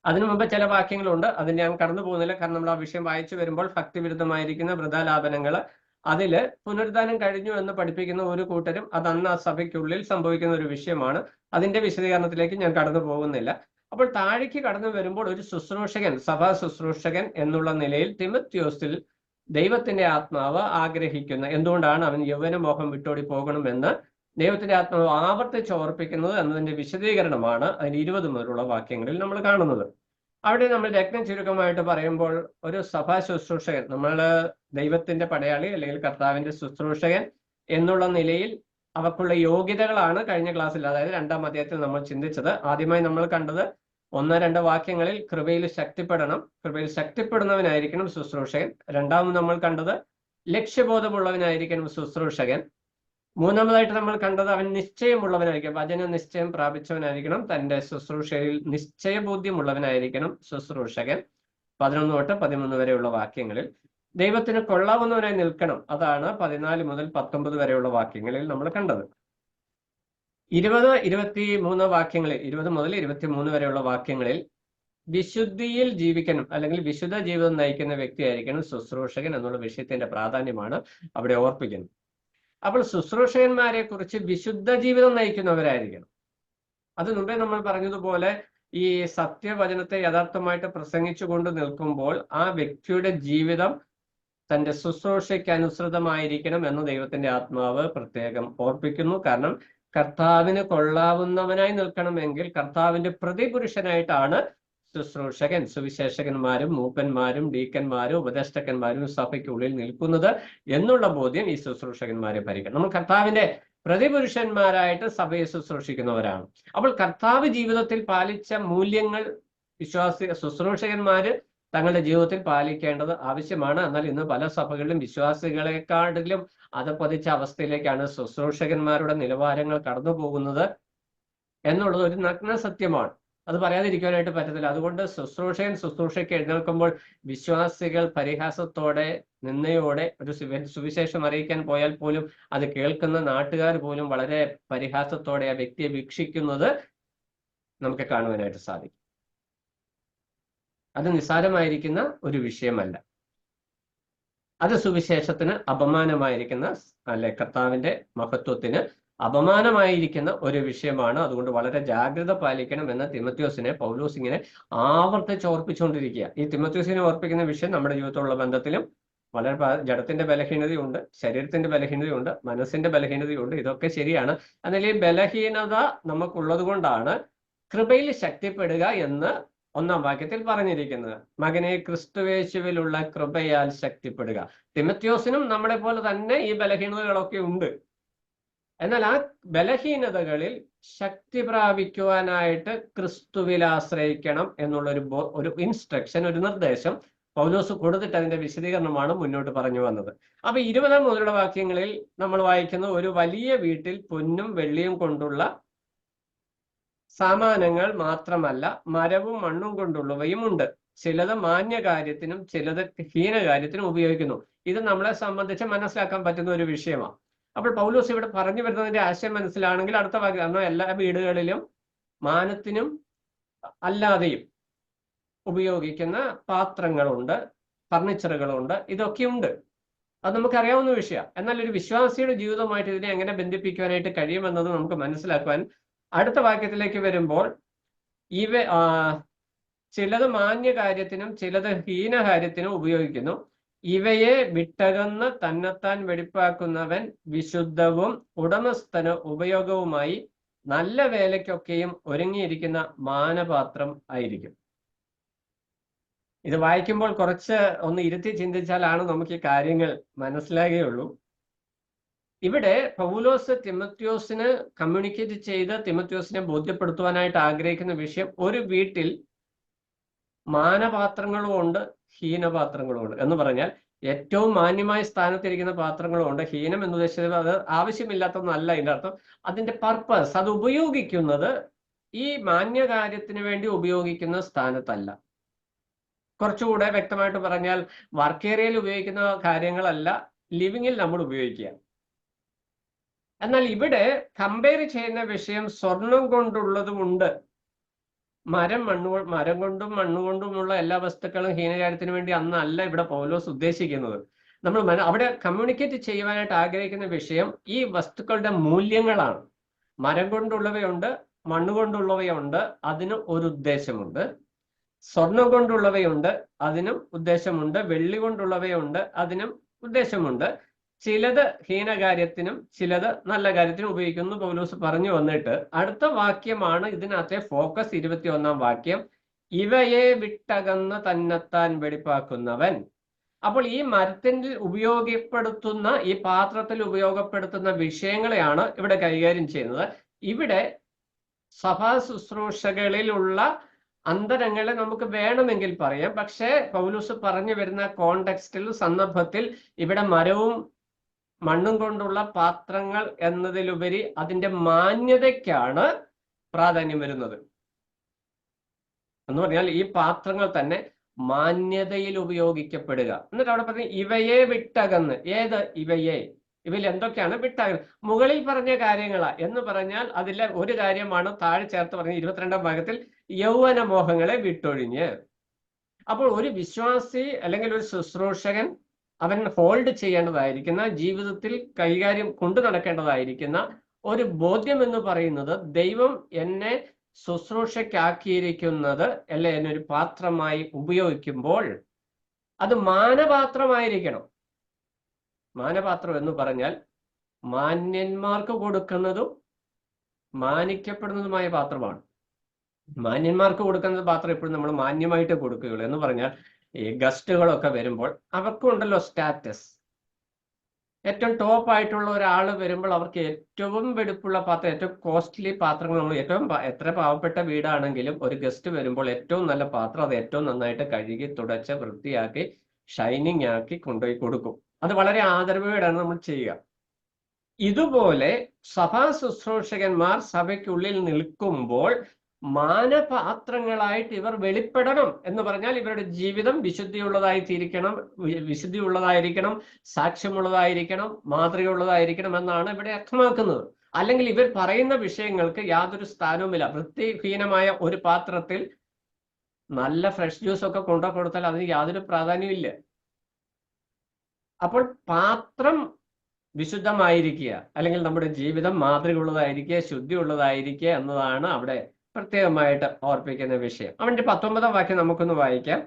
അതിനു മുമ്പ് ചില വാക്യങ്ങളുണ്ട്, അതിന് ഞാൻ കടന്നു പോകുന്നില്ല. കാരണം നമ്മൾ ആ വിഷയം വായിച്ചു വരുമ്പോൾ ഭക്തിവിരുദ്ധമായിരിക്കുന്ന വൃഥാലാപനങ്ങൾ, അതില് പുനരുദ്ധാനം കഴിഞ്ഞു എന്ന് പഠിപ്പിക്കുന്ന ഒരു കൂട്ടരും അത് അന്ന് ആ സഭയ്ക്കുള്ളിൽ സംഭവിക്കുന്ന ഒരു വിഷയമാണ്. അതിന്റെ വിശദീകരണത്തിലേക്ക് ഞാൻ കടന്നു പോകുന്നില്ല. അപ്പോൾ താഴേക്ക് കടന്നു വരുമ്പോൾ ഒരു ശുശ്രൂഷകൻ, സഭാ ശുശ്രൂഷകൻ എന്നുള്ള നിലയിൽ തിമോത്തിയോസിൽ ദൈവത്തിന്റെ ആത്മാവ് ആഗ്രഹിക്കുന്ന, എന്തുകൊണ്ടാണ് അവൻ യൗവനമോഹം വിട്ടോടി പോകണമെന്ന് ദൈവത്തിന്റെ ആത്മാവ് ആവർത്തിച്ച് ഓർപ്പിക്കുന്നത് എന്നതിന്റെ വിശദീകരണമാണ് അതിന് 20 മുതലുള്ള വാക്യങ്ങളിൽ നമ്മൾ കാണുന്നത്. അവിടെ നമ്മൾ രത്നം ചുരുക്കമായിട്ട് പറയുമ്പോൾ ഒരു സഭാ ശുശ്രൂഷകൻ, നമ്മൾ ദൈവത്തിന്റെ പടയാളി അല്ലെങ്കിൽ കർത്താവിന്റെ ശുശ്രൂഷകൻ എന്നുള്ള നിലയിൽ അവർക്കുള്ള യോഗ്യതകളാണ് കഴിഞ്ഞ ക്ലാസ്സിൽ, അതായത് 2-ാം അധ്യായത്തിൽ നമ്മൾ ചിന്തിച്ചത്. ആദ്യമായി നമ്മൾ കണ്ടത് 1-2 വാക്യങ്ങളിൽ കൃപയിൽ ശക്തിപ്പെടണം, കൃപയിൽ ശക്തിപ്പെടുന്നവനായിരിക്കണം ശുശ്രൂഷകൻ. രണ്ടാമത് നമ്മൾ കണ്ടത് ലക്ഷ്യബോധമുള്ളവനായിരിക്കണം ശുശ്രൂഷകൻ. മൂന്നാമതായിട്ട് നമ്മൾ കണ്ടത് അവൻ നിശ്ചയമുള്ളവനായിരിക്കണം, വചന നിശ്ചയം പ്രാപിച്ചവനായിരിക്കണം, തന്റെ ശുശ്രൂഷയിൽ നിശ്ചയബോധ്യമുള്ളവനായിരിക്കണം ശുശ്രൂഷകൻ. 11 തൊട്ട് 13 വരെയുള്ള വാക്യങ്ങളിൽ ദൈവത്തിന് കൊള്ളാവുന്നവനായി നിൽക്കണം, അതാണ് 14 മുതൽ 19 വരെയുള്ള വാക്യങ്ങളിൽ നമ്മൾ കണ്ടത്. 20, 23 വാക്യങ്ങളിൽ, 20 മുതൽ 23 വരെയുള്ള വാക്യങ്ങളിൽ വിശുദ്ധിയിൽ ജീവിക്കണം അല്ലെങ്കിൽ വിശുദ്ധ ജീവിതം നയിക്കുന്ന വ്യക്തിയായിരിക്കണം ശുശ്രൂഷകൻ എന്നുള്ള വിഷയത്തിന്റെ പ്രാധാന്യമാണ് അവിടെ ഓർപ്പിക്കുന്നത്. അപ്പോൾ ശുശ്രൂഷകന്മാരെ കുറിച്ച് വിശുദ്ധ ജീവിതം നയിക്കുന്നവരായിരിക്കണം. അത് മുമ്പേ നമ്മൾ പറഞ്ഞതുപോലെ ഈ സത്യവചനത്തെ യഥാർത്ഥമായിട്ട് പ്രസംഗിച്ചു കൊണ്ട് നിൽക്കുമ്പോൾ ആ വ്യക്തിയുടെ ജീവിതം തന്റെ ശുശ്രൂഷയ്ക്ക് അനുസൃതമായിരിക്കണം എന്ന് ദൈവത്തിന്റെ ആത്മാവ് പ്രത്യേകം ഓർപ്പിക്കുന്നു. കാരണം കർത്താവിന് കൊള്ളാവുന്നവനായി നിൽക്കണമെങ്കിൽ കർത്താവിന്റെ പ്രതിപുരുഷനായിട്ടാണ് ശുശ്രൂഷകൻ, സുവിശേഷകന്മാരും മൂപ്പന്മാരും ഡീക്കന്മാരും ഉപദേഷ്ടകന്മാരും സഭയ്ക്കുള്ളിൽ നിൽക്കുന്നത് എന്നുള്ള ബോധ്യം ഈ ശുശ്രൂഷകന്മാരെ ഭരിക്കണം. നമ്മൾ കർത്താവിന്റെ പ്രതിപുരുഷന്മാരായിട്ട് സഭയെ ശുശ്രൂഷിക്കുന്നവരാണ്. അപ്പോൾ കർത്താവ് ജീവിതത്തിൽ പാലിച്ച മൂല്യങ്ങൾ ശുശ്രൂഷകന്മാര് തങ്ങളുടെ ജീവിതത്തിൽ പാലിക്കേണ്ടത് ആവശ്യമാണ്. എന്നാൽ ഇന്ന് പല സഭകളിലും വിശ്വാസികളെക്കാട്ടിലും അധപ്പതിച്ച അവസ്ഥയിലേക്കാണ് ശുശ്രൂഷകന്മാരുടെ നിലവാരങ്ങൾ കടന്നു പോകുന്നത് എന്നുള്ളത് ഒരു നഗ്ന സത്യമാണ്. അത് പറയാതിരിക്കാനായിട്ട് പറ്റത്തില്ല. അതുകൊണ്ട് ശുശ്രൂഷയ്ക്ക് എഴുന്നേൽക്കുമ്പോൾ വിശ്വാസികൾ പരിഹാസത്തോടെ നിന്നയോടെ ഒരു സുവിശേഷം അറിയിക്കാൻ പോയാൽ പോലും അത് കേൾക്കുന്ന നാട്ടുകാർ പോലും വളരെ പരിഹാസത്തോടെ ആ വ്യക്തിയെ വീക്ഷിക്കുന്നത് നമുക്ക് കാണുവാനായിട്ട് സാധിക്കും. അത് നിസ്സാരമായിരിക്കുന്ന ഒരു വിഷയമല്ല. അത് സുവിശേഷത്തിന് അപമാനമായിരിക്കുന്ന അല്ലെ കർത്താവിന്റെ മഹത്വത്തിന് അപമാനമായിരിക്കുന്ന ഒരു വിഷയമാണ്. അതുകൊണ്ട് വളരെ ജാഗ്രത പാലിക്കണം എന്ന് തിമത്യോസിനെ പൗലോസ് ഇങ്ങനെ ആവർത്തിച്ച് ഓർപ്പിച്ചുകൊണ്ടിരിക്കുക. ഈ തിമത്യോസിനെ ഓർപ്പിക്കുന്ന വിഷയം നമ്മുടെ ജീവിതത്തിലുള്ള ബന്ധത്തിലും വളരെ ജഡത്തിന്റെ ബലഹീനതയുണ്ട്, ശരീരത്തിന്റെ ബലഹീനതയുണ്ട്, മനസ്സിന്റെ ബലഹീനതയുണ്ട്. ഇതൊക്കെ ശരിയാണ്. എന്നാൽ ഈ ബലഹീനത നമുക്കുള്ളത് കൊണ്ടാണ് കൃപയിൽ ശക്തിപ്പെടുക എന്ന് 1-ാം വാക്യത്തിൽ പറഞ്ഞിരിക്കുന്നത്. മകനെ ക്രിസ്തുവേശുവിലുള്ള കൃപയാൽ ശക്തിപ്പെടുക. തിമത്യോസിനും നമ്മളെ പോലെ തന്നെ ഈ ബലഹീനതകളൊക്കെ ഉണ്ട്. എന്നാൽ ആ ബലഹീനതകളിൽ ശക്തി പ്രാപിക്കുവാനായിട്ട് ക്രിസ്തുവിൽ ആശ്രയിക്കണം ഒരു ഇൻസ്ട്രക്ഷൻ, ഒരു നിർദ്ദേശം പൗലോസ് കൊടുത്തിട്ട് അതിന്റെ വിശദീകരണമാണ് മുന്നോട്ട് പറഞ്ഞു വന്നത്. അപ്പൊ 20 മുതലുള്ള വാക്യങ്ങളിൽ നമ്മൾ വായിക്കുന്ന ഒരു വലിയ വീട്ടിൽ പൊന്നും വെള്ളിയും കൊണ്ടുള്ള സാമാനങ്ങൾ മാത്രമല്ല മരവും മണ്ണും കൊണ്ടുള്ളവയും ഉണ്ട്. ചിലത് മാന്യകാര്യത്തിനും ചിലത് ഹീനകാര്യത്തിനും ഉപയോഗിക്കുന്നു. ഇത് നമ്മളെ സംബന്ധിച്ച് മനസ്സിലാക്കാൻ പറ്റുന്ന ഒരു വിഷയമാണ്. അപ്പോൾ പൗലോസ് ഇവിടെ പറഞ്ഞു വരുന്നതിന്റെ ആശയം മനസ്സിലാണെങ്കിൽ അടുത്ത വാക്യം, കാരണം എല്ലാ വീടുകളിലും മാനത്തിനും അല്ലാതെയും ഉപയോഗിക്കുന്ന പാത്രങ്ങളുണ്ട്, ഫർണിച്ചറുകളുണ്ട്, ഇതൊക്കെയുണ്ട്. അത് നമുക്കറിയാവുന്ന വിഷയമാണ്. എന്നാൽ ഒരു വിശ്വാസിയുടെ ജീവിതമായിട്ട് ഇതിനെ എങ്ങനെ ബന്ധിപ്പിക്കുവാനായിട്ട് കഴിയുമെന്നത് നമുക്ക് മനസ്സിലാക്കുവാൻ അടുത്ത വാക്യത്തിലേക്ക് വരുമ്പോൾ ചിലത് മാന്യകാര്യത്തിനും ചിലത് ഹീനകാര്യത്തിനും ഉപയോഗിക്കുന്നു. ഇവയെ വിട്ടകന്ന് തന്നെത്താൻ വെടിപ്പാക്കുന്നവൻ വിശുദ്ധവും ഉടമസ്ഥന് ഉപയോഗവുമായി നല്ല വേലയ്ക്കൊക്കെയും ഒരുങ്ങിയിരിക്കുന്ന മാനപാത്രം ആയിരിക്കും. ഇത് വായിക്കുമ്പോൾ കുറച്ച് ഒന്ന് ഇരുത്തി ചിന്തിച്ചാലാണ് നമുക്ക് ഈ കാര്യങ്ങൾ മനസ്സിലാകുകയുള്ളൂ. ഇവിടെ പൗലോസ് തിമത്യോസിന് കമ്മ്യൂണിക്കേറ്റ് ചെയ്ത് തിമത്യോസിനെ ബോധ്യപ്പെടുത്തുവാനായിട്ട് ആഗ്രഹിക്കുന്ന വിഷയം, ഒരു വീട്ടിൽ മാനപാത്രങ്ങളും ഉണ്ട്, ഹീനപാത്രങ്ങളും ഉണ്ട്. എന്ന് പറഞ്ഞാൽ ഏറ്റവും മാന്യമായ സ്ഥാനത്തിരിക്കുന്ന പാത്രങ്ങളും ഉണ്ട്. ഹീനം എന്ന് ഉദ്ദേശിച്ചത് അത് ആവശ്യമില്ലാത്തതൊന്നല്ല. ഇതിൻ്റെ അർത്ഥം അതിന്റെ പർപ്പസ്, അത് ഉപയോഗിക്കുന്നത് ഈ മാന്യകാര്യത്തിന് വേണ്ടി ഉപയോഗിക്കുന്ന സ്ഥാനത്തല്ല. കുറച്ചുകൂടെ വ്യക്തമായിട്ട് പറഞ്ഞാൽ വർക്ക് ഏരിയയിൽ ഉപയോഗിക്കുന്ന കാര്യങ്ങളല്ല ലിവിങ്ങിൽ നമ്മൾ ഉപയോഗിക്കുക. എന്നാൽ ഇവിടെ കമ്പയർ ചെയ്യുന്ന വിഷയം സ്വർണം കൊണ്ടുള്ളതുമുണ്ട്. മരം കൊണ്ടും മണ്ണുകൊണ്ടുമുള്ള എല്ലാ വസ്തുക്കളും ഹീനകാര്യത്തിന് വേണ്ടി അന്നല്ല ഇവിടെ പൗലോസ് ഉദ്ദേശിക്കുന്നത്. നമ്മൾ അവിടെ കമ്മ്യൂണിക്കേറ്റ് ചെയ്യുവാനായിട്ട് ആഗ്രഹിക്കുന്ന വിഷയം ഈ വസ്തുക്കളുടെ മൂല്യങ്ങളാണ്. മരം കൊണ്ടുള്ളവയുണ്ട്, മണ്ണുകൊണ്ടുള്ളവയുണ്ട്, അതിന് ഒരു ഉദ്ദേശമുണ്ട്. സ്വർണം കൊണ്ടുള്ളവയുണ്ട്, അതിനും ഉദ്ദേശമുണ്ട്. വെള്ളി കൊണ്ടുള്ളവയുണ്ട്, അതിനും ഉദ്ദേശമുണ്ട്. ചിലത് ഹീനകാര്യത്തിനും ചിലത് നല്ല കാര്യത്തിനും ഉപയോഗിക്കുന്നു പൗലോസ് പറഞ്ഞു വന്നിട്ട് അടുത്ത വാക്യമാണ് ഇതിനകത്തെ ഫോക്കസ്. 21-ാം വാക്യം, ഇവയെ വിട്ടകന്ന് തന്നെത്താൻ വെടിപ്പാക്കുന്നവൻ. അപ്പോൾ ഈ മരത്തിൽ ഉപയോഗപ്പെടുത്തുന്ന, ഈ പാത്രത്തിൽ ഉപയോഗപ്പെടുത്തുന്ന വിഷയങ്ങളെയാണ് ഇവിടെ കൈകാര്യം ചെയ്യുന്നത്. ഇവിടെ സഭാ ശുശ്രൂഷകളിലുള്ള അന്തരങ്ങളെ നമുക്ക് വേണമെങ്കിൽ പറയാം. പക്ഷേ പൗലോസ് പറഞ്ഞു വരുന്ന കോണ്ടെക്സ്റ്റിൽ, സന്ദർഭത്തിൽ ഇവിടെ മരവും മണ്ണും കൊണ്ടുള്ള പാത്രങ്ങൾ എന്നതിലുപരി അതിന്റെ മാന്യതയ്ക്കാണ് പ്രാധാന്യം വരുന്നത്. എന്ന് പറഞ്ഞാൽ ഈ പാത്രങ്ങൾ തന്നെ മാന്യതയിൽ ഉപയോഗിക്കപ്പെടുക. എന്നിട്ട് അവിടെ പറഞ്ഞ ഇവയെ വിട്ടകന്ന്. ഏത് ഇവയെ? ഇവയിൽ എന്തൊക്കെയാണ് വിട്ടകന്ന്? മുകളിൽ പറഞ്ഞ കാര്യങ്ങളാ എന്ന് പറഞ്ഞാൽ അതിലെ ഒരു കാര്യമാണ് താഴെ ചേർത്ത് പറഞ്ഞ 22-ാം ഭാഗത്തിൽ, യൗവന മോഹങ്ങളെ വിട്ടൊഴിഞ്ഞ്. അപ്പോൾ ഒരു വിശ്വാസി അല്ലെങ്കിൽ ഒരു ശുശ്രൂഷകൻ അവൻ ഹോൾഡ് ചെയ്യേണ്ടതായിരിക്കുന്ന, ജീവിതത്തിൽ കൈകാര്യം കൊണ്ടു നടക്കേണ്ടതായിരിക്കുന്ന ഒരു ബോധ്യം എന്ന് പറയുന്നത്, ദൈവം എന്നെ ശുശ്രൂഷയ്ക്കാക്കിയിരിക്കുന്നത് അല്ലെ എന്നെ ഒരു പാത്രമായി ഉപയോഗിക്കുമ്പോൾ അത് മാനപാത്രമായിരിക്കണം. മാനപാത്രം എന്ന് പറഞ്ഞാൽ മാന്യന്മാർക്ക് കൊടുക്കുന്നതും മാനിക്കപ്പെടുന്നതുമായ പാത്രമാണ്. മാന്യന്മാർക്ക് കൊടുക്കുന്ന പാത്രം എപ്പോഴും നമ്മൾ മാന്യമായിട്ട് കൊടുക്കുകയുള്ളൂ. എന്ന് പറഞ്ഞാൽ ഈ ഗസ്റ്റുകളൊക്കെ വരുമ്പോൾ അവർക്കുണ്ടല്ലോ സ്റ്റാറ്റസ്. ഏറ്റവും ടോപ്പ് ആയിട്ടുള്ള ഒരാൾ വരുമ്പോൾ അവർക്ക് ഏറ്റവും വെടുപ്പുള്ള പാത്രം, ഏറ്റവും കോസ്റ്റ്ലി പാത്രങ്ങൾ, നമ്മൾ ഏറ്റവും എത്ര പാവപ്പെട്ട വീടാണെങ്കിലും ഒരു ഗസ്റ്റ് വരുമ്പോൾ ഏറ്റവും നല്ല പാത്രം അത് ഏറ്റവും നന്നായിട്ട് കഴുകി തുടച്ച് വൃത്തിയാക്കി ഷൈനിങ് ആക്കി കൊണ്ടുപോയി കൊടുക്കും. അത് വളരെ ആദരവോടെയാണ് നമ്മൾ ചെയ്യുക. ഇതുപോലെ സഭാ ശുശ്രൂഷകന്മാർ സഭയ്ക്കുള്ളിൽ നിൽക്കുമ്പോൾ മാനപാത്രങ്ങളായിട്ട് ഇവർ വെളിപ്പെടണം. എന്ന് പറഞ്ഞാൽ ഇവരുടെ ജീവിതം വിശുദ്ധിയുള്ളതായിരിക്കണം, സാക്ഷ്യമുള്ളതായിരിക്കണം, മാതൃകയുള്ളതായിരിക്കണം എന്നാണ് ഇവിടെ അർത്ഥമാക്കുന്നത്. അല്ലെങ്കിൽ ഇവർ പറയുന്ന വിഷയങ്ങൾക്ക് യാതൊരു സ്ഥാനവുമില്ല. വൃത്തിഹീനമായ ഒരു പാത്രത്തിൽ നല്ല ഫ്രഷ് ജ്യൂസ് ഒക്കെ കൊണ്ടു കൊടുത്താൽ അതിന് യാതൊരു പ്രാധാന്യവും ഇല്ല. അപ്പോൾ പാത്രം വിശുദ്ധമായിരിക്കുക, അല്ലെങ്കിൽ നമ്മുടെ ജീവിതം മാതൃകയുള്ളതായിരിക്കുക, ശുദ്ധിയുള്ളതായിരിക്കുക എന്നതാണ് അവിടെ പ്രത്യേകമായിട്ട് ഓർപ്പിക്കുന്ന വിഷയം. അവന്റെ 19-ാം വാക്യം നമുക്കൊന്ന് വായിക്കാം.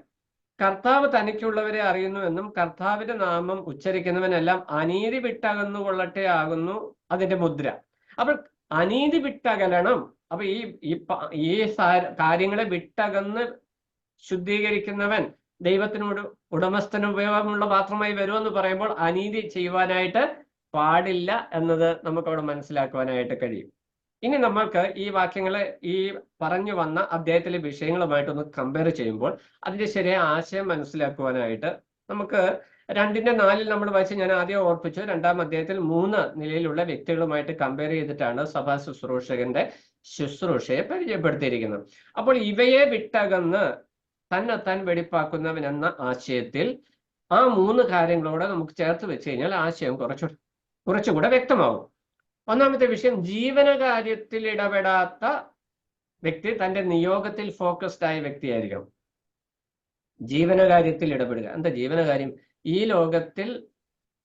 കർത്താവ് തനിക്കുള്ളവരെ അറിയുന്നുവെന്നും കർത്താവിന്റെ നാമം ഉച്ചരിക്കുന്നവനെല്ലാം അനീതി വിട്ടകന്നുകൊള്ളട്ടെ ആകുന്നു അതിന്റെ മുദ്ര. അപ്പോൾ അനീതി വിട്ടകലണം. അപ്പൊ ഈ കാര്യങ്ങളെ വിട്ടകന്ന് ശുദ്ധീകരിക്കുന്നവൻ ദൈവത്തിനോട് ഉടമസ്ഥന് ഉപയോഗമുള്ള പാത്രമായി വരുമെന്ന് പറയുമ്പോൾ അനീതി ചെയ്യുവാനായിട്ട് പാടില്ല എന്നത് നമുക്കവിടെ മനസ്സിലാക്കുവാനായിട്ട് കഴിയും. ഇനി നമ്മൾക്ക് ഈ വാക്യങ്ങളെ ഈ പറഞ്ഞു വന്ന അധ്യായത്തിലെ വിഷയങ്ങളുമായിട്ടൊന്ന് കമ്പയർ ചെയ്യുമ്പോൾ അതിന്റെ ശരിയായ ആശയം മനസ്സിലാക്കുവാനായിട്ട് നമുക്ക് 2:4 നമ്മൾ വായിച്ച് ഞാൻ ആദ്യം ഓർപ്പിച്ചു. 2-ാം അധ്യായത്തിൽ 3 നിലയിലുള്ള വ്യക്തികളുമായിട്ട് കമ്പയർ ചെയ്തിട്ടാണ് സഭാ ശുശ്രൂഷകന്റെ ശുശ്രൂഷയെ പരിചയപ്പെടുത്തിയിരിക്കുന്നത്. അപ്പോൾ ഇവയെ വിട്ടകന്ന് തന്നെത്താൻ വെടിപ്പാക്കുന്നവൻ എന്ന ആശയത്തിൽ ആ 3 കാര്യങ്ങളോടെ നമുക്ക് ചേർത്ത് വെച്ച് കഴിഞ്ഞാൽ ആശയം കുറച്ചുകൂടെ വ്യക്തമാവും. ഒന്നാമത്തെ വിഷയം, ജീവനകാര്യത്തിൽ ഇടപെടാത്ത വ്യക്തി തന്റെ നിയോഗത്തിൽ ഫോക്കസ്ഡ് ആയ വ്യക്തിയായിരിക്കണം. ജീവനകാര്യത്തിൽ ഇടപെടുക. എന്താ ജീവനകാര്യം? ഈ ലോകത്തിൽ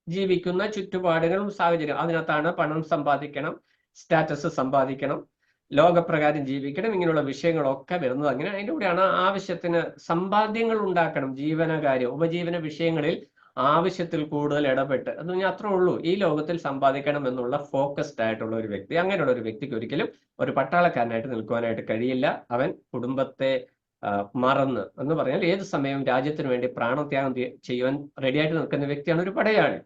ജീവിക്കുന്ന ചുറ്റുപാടുകളും സാഹചര്യം, അതിനകത്താണ് പണം സമ്പാദിക്കണം, സ്റ്റാറ്റസ് സമ്പാദിക്കണം, ലോകപ്രകാരം ജീവിക്കണം, ഇങ്ങനെയുള്ള വിഷയങ്ങളൊക്കെ വരുന്നത്. അങ്ങനെ അതിൻ്റെ കൂടെയാണ് ആവശ്യത്തിന് സമ്പാദ്യങ്ങൾ ഉണ്ടാക്കണം. ജീവനകാര്യം, ഉപജീവന വിഷയങ്ങളിൽ ആവശ്യത്തിൽ കൂടുതൽ ഇടപെട്ട്, അത് പറഞ്ഞാൽ അത്രേ ഉള്ളൂ. ഈ ലോകത്തിൽ സമ്പാദിക്കണം എന്നുള്ള ഫോക്കസ്ഡ് ആയിട്ടുള്ള ഒരു വ്യക്തി, അങ്ങനെയുള്ള ഒരു വ്യക്തിക്ക് ഒരിക്കലും ഒരു പട്ടാളക്കാരനായിട്ട് നിൽക്കുവാനായിട്ട് കഴിയില്ല. അവൻ കുടുംബത്തെ മറന്ന്, എന്ന് പറഞ്ഞാൽ ഏത് സമയവും രാജ്യത്തിന് വേണ്ടി പ്രാണത്യാഗം ചെയ്യുവാൻ റെഡിയായിട്ട് നിൽക്കുന്ന വ്യക്തിയാണ് ഒരു പടയാളി.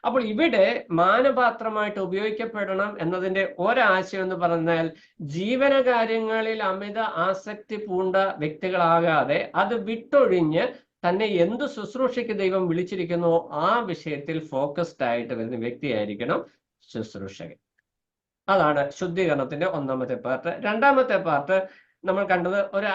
അപ്പോൾ ഇവിടെ മാനപാത്രമായിട്ട് ഉപയോഗിക്കപ്പെടണം എന്നതിന്റെ ഒരാശയം എന്ന് പറഞ്ഞാൽ ജീവനകാര്യങ്ങളിൽ അമിത ആസക്തി പൂണ്ട വ്യക്തികളാകാതെ അത് വിട്ടൊഴിഞ്ഞ് തന്നെ എന്ത് ശുശ്രൂഷയ്ക്ക് ദൈവം വിളിച്ചിരിക്കുന്നോ ആ വിഷയത്തിൽ ഫോക്കസ്ഡ് ആയിട്ട് വരുന്ന വ്യക്തിയായിരിക്കണം ശുശ്രൂഷകൻ. അതാണ് ശുദ്ധീകരണത്തിന്റെ 1-ാമത്തെ പാർട്ട്. 2-ാമത്തെ പാർട്ട് നമ്മൾ കണ്ടത് ഒരു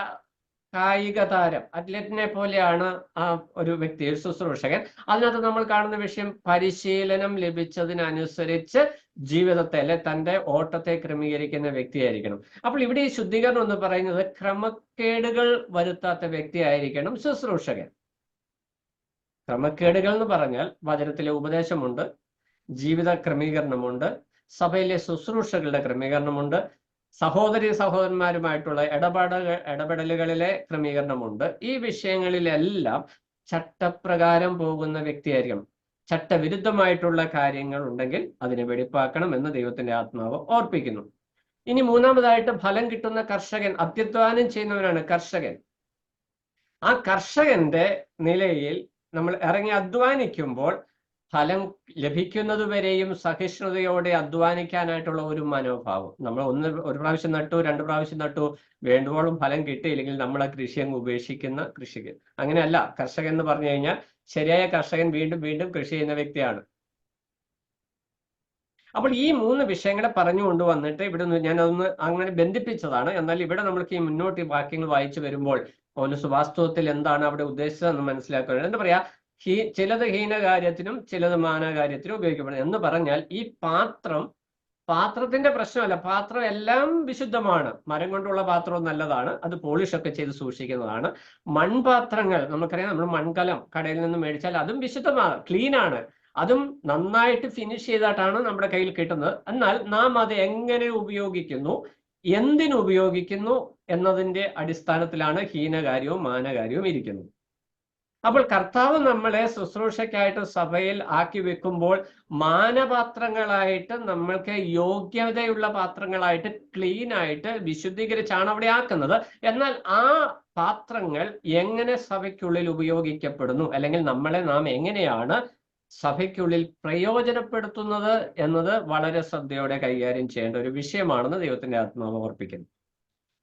കായിക താരം, അത്ലറ്റിനെ പോലെയാണ് ആ ഒരു വ്യക്തി, ശുശ്രൂഷകൻ. അതിനകത്ത് നമ്മൾ കാണുന്ന വിഷയം പരിശീലനം ലഭിച്ചതിനനുസരിച്ച് ജീവിതത്തെ അല്ലെ തൻ്റെ ഓട്ടത്തെ ക്രമീകരിക്കുന്ന വ്യക്തിയായിരിക്കണം. അപ്പോൾ ഇവിടെ ഈ ശുദ്ധീകരണം എന്ന് പറയുന്നത് ക്രമക്കേടുകൾ വരുത്താത്ത വ്യക്തിയായിരിക്കണം ശുശ്രൂഷകൻ. ക്രമക്കേടുകൾ എന്ന് പറഞ്ഞാൽ വചനത്തിലെ ഉപദേശമുണ്ട്, ജീവിത ക്രമീകരണമുണ്ട്, സഭയിലെ ശുശ്രൂഷകളുടെ ക്രമീകരണമുണ്ട്, സഹോദരി സഹോദരന്മാരുമായിട്ടുള്ള ഇടപെടലുകളിലെ ക്രമീകരണമുണ്ട്. ഈ വിഷയങ്ങളിലെല്ലാം ചട്ടപ്രകാരം പോകുന്ന വ്യക്തിയായിരിക്കണം. ചട്ടവിരുദ്ധമായിട്ടുള്ള കാര്യങ്ങൾ ഉണ്ടെങ്കിൽ അതിനെ വെടിപ്പാക്കണം എന്ന് ദൈവത്തിന്റെ ആത്മാവ് ഓർപ്പിക്കുന്നു. ഇനി 3-മതായിട്ട് ഫലം കിട്ടുന്ന കർഷകൻ, അത്യധ്വാനം ചെയ്യുന്നവനാണ് കർഷകൻ. ആ കർഷകന്റെ നിലയിൽ നമ്മൾ ഇറങ്ങി അധ്വാനിക്കുമ്പോൾ ഫലം ലഭിക്കുന്നതുവരെയും സഹിഷ്ണുതയോടെ അധ്വാനിക്കാനായിട്ടുള്ള ഒരു മനോഭാവം. നമ്മൾ ഒരു പ്രാവശ്യം നട്ടു, 2 പ്രാവശ്യം നട്ടു, വേണ്ടുവോളം ഫലം കിട്ടിയില്ലെങ്കിൽ നമ്മൾ ആ കൃഷി അങ്ങ് ഉപേക്ഷിക്കുന്ന കൃഷിക്ക്. അങ്ങനെയല്ല കർഷകൻ എന്ന് പറഞ്ഞു കഴിഞ്ഞാൽ, ശരിയായ കർഷകൻ വീണ്ടും വീണ്ടും കൃഷി ചെയ്യുന്ന വ്യക്തിയാണ്. അപ്പോൾ ഈ 3 വിഷയങ്ങളെ പറഞ്ഞു കൊണ്ടുവന്നിട്ട് ഇവിടെ ഞാനതൊന്ന് അങ്ങനെ ബന്ധിപ്പിച്ചതാണ്. എന്നാൽ ഇവിടെ നമ്മൾക്ക് ഈ മുന്നോട്ട് വാക്യങ്ങൾ വായിച്ചു വരുമ്പോൾ പൗലോസ് വാസ്തവത്തിൽ എന്താണ് അവിടെ ഉദ്ദേശിച്ചതെന്ന് മനസ്സിലാക്കുക. എന്താ പറയാ, ചിലത് ഹീനകാര്യത്തിനും ചിലത് മാനകാര്യത്തിനും ഉപയോഗിക്കപ്പെടുന്നത് എന്ന് പറഞ്ഞാൽ ഈ പാത്രം പാത്രത്തിന്റെ പ്രശ്നമല്ല. പാത്രം എല്ലാം വിശുദ്ധമാണ്. മരം കൊണ്ടുള്ള പാത്രവും നല്ലതാണ്, അത് പോളിഷ് ഒക്കെ ചെയ്ത് സൂക്ഷിക്കുന്നതാണ്. മൺപാത്രങ്ങൾ നമുക്കറിയാം, നമ്മൾ മൺകലം കടയിൽ നിന്ന് മേടിച്ചാൽ അതും വിശുദ്ധമാണ്, ക്ലീൻ ആണ്, അതും നന്നായിട്ട് ഫിനിഷ് ചെയ്തിട്ടാണ് നമ്മുടെ കയ്യിൽ കിട്ടുന്നത്. എന്നാൽ നാം അത് എങ്ങനെ ഉപയോഗിക്കുന്നു, എന്തിനു ഉപയോഗിക്കുന്നു എന്നതിന്റെ അടിസ്ഥാനത്തിലാണ് ഹീനകാര്യവും മാനകാര്യവും ഇരിക്കുന്നത്. അപ്പോൾ കർത്താവ് നമ്മളെ ശുശ്രൂഷയ്ക്കായിട്ട് സഭയിൽ ആക്കി വെക്കുമ്പോൾ മാനപാത്രങ്ങളായിട്ട്, നമ്മൾക്ക് യോഗ്യതയുള്ള പാത്രങ്ങളായിട്ട്, ക്ലീൻ ആയിട്ട് വിശുദ്ധീകരിച്ചാണ് അവിടെ ആക്കുന്നത്. എന്നാൽ ആ പാത്രങ്ങൾ എങ്ങനെ സഭയ്ക്കുള്ളിൽ ഉപയോഗിക്കപ്പെടുന്നു, അല്ലെങ്കിൽ നാം എങ്ങനെയാണ് സഭയ്ക്കുള്ളിൽ പ്രയോജനപ്പെടുത്തുന്നത് എന്നത് വളരെ ശ്രദ്ധയോടെ കൈകാര്യം ചെയ്യേണ്ട ഒരു വിഷയമാണെന്ന് ദൈവത്തിന്റെ ആത്മാവ് ഓർപ്പിക്കുന്നു.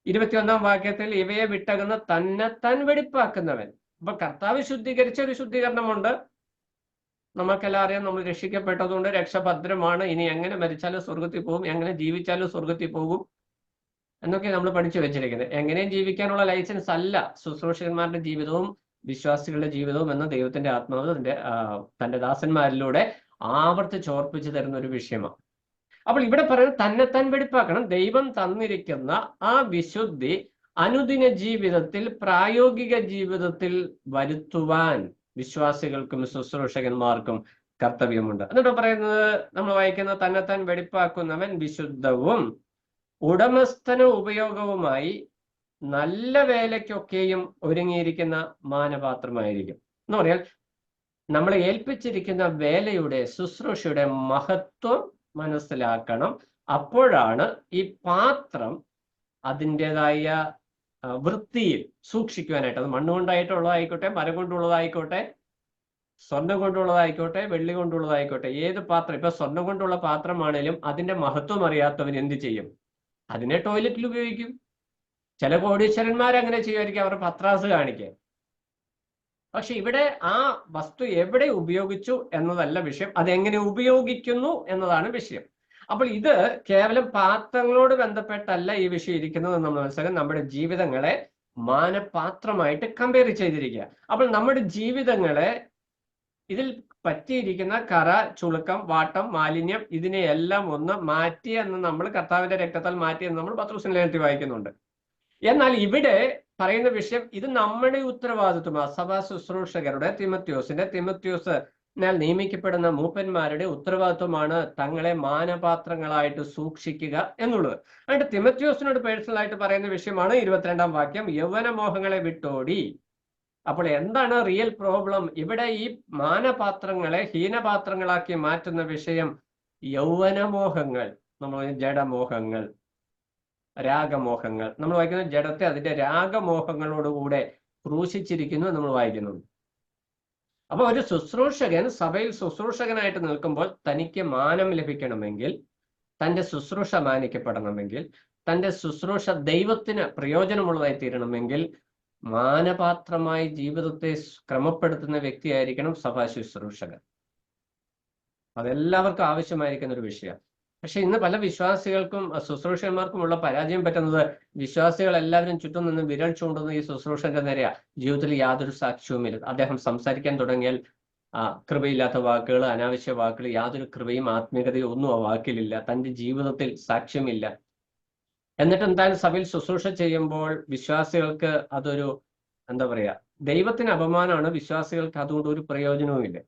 21-ാം വാക്യത്തിൽ ഇവയെ വിട്ടകുന്ന തന്നെത്താൻ വെടിപ്പാക്കുന്നവൻ. അപ്പൊ കർത്താവ് ശുദ്ധീകരിച്ച ഒരു ശുദ്ധീകരണമുണ്ട്. നമുക്കെല്ലാം അറിയാം, നമ്മൾ രക്ഷിക്കപ്പെട്ടതുകൊണ്ട് രക്ഷഭദ്രമാണ്, ഇനി എങ്ങനെ മരിച്ചാലും സ്വർഗത്തിൽ പോകും, എങ്ങനെ ജീവിച്ചാലും സ്വർഗത്തിൽ പോകും എന്നൊക്കെ നമ്മൾ പഠിച്ചു വെച്ചിരിക്കുന്നത്. എങ്ങനെയും ജീവിക്കാനുള്ള ലൈസൻസ് അല്ല ശുശ്രൂഷകന്മാരുടെ ജീവിതവും വിശ്വാസികളുടെ ജീവിതവും എന്ന ദൈവത്തിന്റെ ആത്മാവ് തന്റെ ദാസന്മാരിലൂടെ ആവർത്തിച്ചോർപ്പിച്ചു തരുന്ന ഒരു വിഷയമാണ്. അപ്പോൾ ഇവിടെ പറയുന്നത് തന്നെത്താൻ വെടിപ്പാക്കണം. ദൈവം തന്നിരിക്കുന്ന ആ വിശുദ്ധി അനുദിന ജീവിതത്തിൽ, പ്രായോഗിക ജീവിതത്തിൽ വരുത്തുവാൻ വിശ്വാസികൾക്കും ശുശ്രൂഷകന്മാർക്കും കർത്തവ്യമുണ്ട്. എന്നിട്ട് പറയുന്നത്, നമ്മൾ വായിക്കുന്ന തന്നെത്താൻ വെടിപ്പാക്കുന്നവൻ വിശുദ്ധവും ഉടമസ്ഥന ഉപയോഗവുമായി നല്ല വേലയ്ക്കൊക്കെയും ഒരുങ്ങിയിരിക്കുന്ന മാനപാത്രമായിരിക്കും. എന്ന് പറഞ്ഞാൽ നമ്മളെ ഏൽപ്പിച്ചിരിക്കുന്ന വേലയുടെ, ശുശ്രൂഷയുടെ മഹത്വം മനസ്സിലാക്കണം. അപ്പോഴാണ് ഈ പാത്രം അതിൻ്റെതായ വൃത്തിയിൽ സൂക്ഷിക്കുവാനായിട്ട്, അത് മണ്ണുകൊണ്ടായിട്ടുള്ളതായിക്കോട്ടെ, മരം കൊണ്ടുള്ളതായിക്കോട്ടെ, സ്വർണ്ണം കൊണ്ടുള്ളതായിക്കോട്ടെ, വെള്ളി കൊണ്ടുള്ളതായിക്കോട്ടെ, ഏത് പാത്രം, ഇപ്പൊ സ്വർണ്ണം കൊണ്ടുള്ള പാത്രമാണേലും അതിന്റെ മഹത്വം അറിയാത്തവൻ എന്ത് ചെയ്യും? അതിനെ ടോയ്ലറ്റിൽ ഉപയോഗിക്കും. ചില കോടീശ്വരന്മാർ അങ്ങനെ ചെയ്യുമായിരിക്കും, അവർ പത്രാസ് കാണിക്കാൻ. പക്ഷെ ഇവിടെ ആ വസ്തു എവിടെ ഉപയോഗിച്ചു എന്നതല്ല വിഷയം, അതെങ്ങനെ ഉപയോഗിക്കുന്നു എന്നതാണ് വിഷയം. അപ്പോൾ ഇത് കേവലം പാത്രങ്ങളോട് ബന്ധപ്പെട്ടല്ല ഈ വിഷയം ഇരിക്കുന്നത് നമ്മൾ മനസ്സിലാക്കാൻ, നമ്മുടെ ജീവിതങ്ങളെ മാനപാത്രമായിട്ട് കമ്പയർ ചെയ്തിരിക്കുക. അപ്പോൾ നമ്മുടെ ജീവിതങ്ങളെ, ഇതിൽ പറ്റിയിരിക്കുന്ന കറ, ചുളുക്കം, വാട്ടം, മാലിന്യം, ഇതിനെയെല്ലാം ഒന്ന് മാറ്റി എന്ന് നമ്മൾ കർത്താവിന്റെ രക്തത്താൽ മാറ്റിയെന്ന് നമ്മൾ പത്രോസിന്റെ ലേഖനത്തിൽ വായിക്കുന്നുണ്ട്. എന്നാൽ ഇവിടെ പറയുന്ന വിഷയം, ഇത് നമ്മുടെ ഉത്തരവാദിത്വമാണ്. സഭാ ശുശ്രൂഷകരുടെ, തിമത്യോസിനാൽ നിയമിക്കപ്പെടുന്ന മൂപ്പന്മാരുടെ ഉത്തരവാദിത്വമാണ് തങ്ങളെ മാനപാത്രങ്ങളായിട്ട് സൂക്ഷിക്കുക എന്നുള്ളത്. അതുകൊണ്ട് തിമത്യോസിനോട് പേഴ്സണലായിട്ട് പറയുന്ന വിഷയമാണ് 22-ാം വാക്യം, യൗവനമോഹങ്ങളെ വിട്ടോടി. അപ്പോൾ എന്താണ് റിയൽ പ്രോബ്ലം? ഇവിടെ ഈ മാനപാത്രങ്ങളെ ഹീനപാത്രങ്ങളാക്കി മാറ്റുന്ന വിഷയം യൗവനമോഹങ്ങൾ, നമ്മൾ ജഡമോഹങ്ങൾ, രാഗമോഹങ്ങൾ. നമ്മൾ വായിക്കുന്ന ജഡത്തെ അതിന്റെ രാഗമോഹങ്ങളോടുകൂടെ ക്രൂശിച്ചിരിക്കുന്നു നമ്മൾ വായിക്കുന്നു. അപ്പൊ ഒരു ശുശ്രൂഷകൻ സഭയിൽ ശുശ്രൂഷകനായിട്ട് നിൽക്കുമ്പോൾ തനിക്ക് മാനം ലഭിക്കണമെങ്കിൽ, തന്റെ ശുശ്രൂഷ മാനിക്കപ്പെടണമെങ്കിൽ, തന്റെ ശുശ്രൂഷ ദൈവത്തിന് പ്രയോജനമുള്ളതായി തീരണമെങ്കിൽ മാനപാത്രമായി ജീവിതത്തെ ക്രമപ്പെടുത്തുന്ന വ്യക്തിയായിരിക്കണം സഭാ ശുശ്രൂഷകൻ. അതെല്ലാവർക്കും ആവശ്യമായിരിക്കുന്ന ഒരു വിഷയമാണ്. പക്ഷെ ഇന്ന് പല വിശ്വാസികൾക്കും ശുശ്രൂഷകന്മാർക്കുമുള്ള പരാജയം പറ്റുന്നത്, വിശ്വാസികൾ എല്ലാവരും ചുറ്റും നിന്ന് വിരൽ ചൂണ്ടുന്ന ഈ ശുശ്രൂഷന്റെ നേരെയാ. ജീവിതത്തിൽ യാതൊരു സാക്ഷ്യവുമില്ല. അദ്ദേഹം സംസാരിക്കാൻ തുടങ്ങിയാൽ കൃപയില്ലാത്ത വാക്കുകൾ, അനാവശ്യ വാക്കുകൾ, യാതൊരു കൃപയും ആത്മീയതയും ഒന്നും ആ വാക്കിലില്ല. തന്റെ ജീവിതത്തിൽ സാക്ഷ്യമില്ല. എന്നിട്ട് എന്തായാലും സഭയിൽ ശുശ്രൂഷ ചെയ്യുമ്പോൾ വിശ്വാസികൾക്ക് അതൊരു എന്താ പറയാ, ദൈവത്തിന് അപമാനമാണ്. വിശ്വാസികൾക്ക് അതുകൊണ്ട് ഒരു പ്രയോജനവുമില്ല.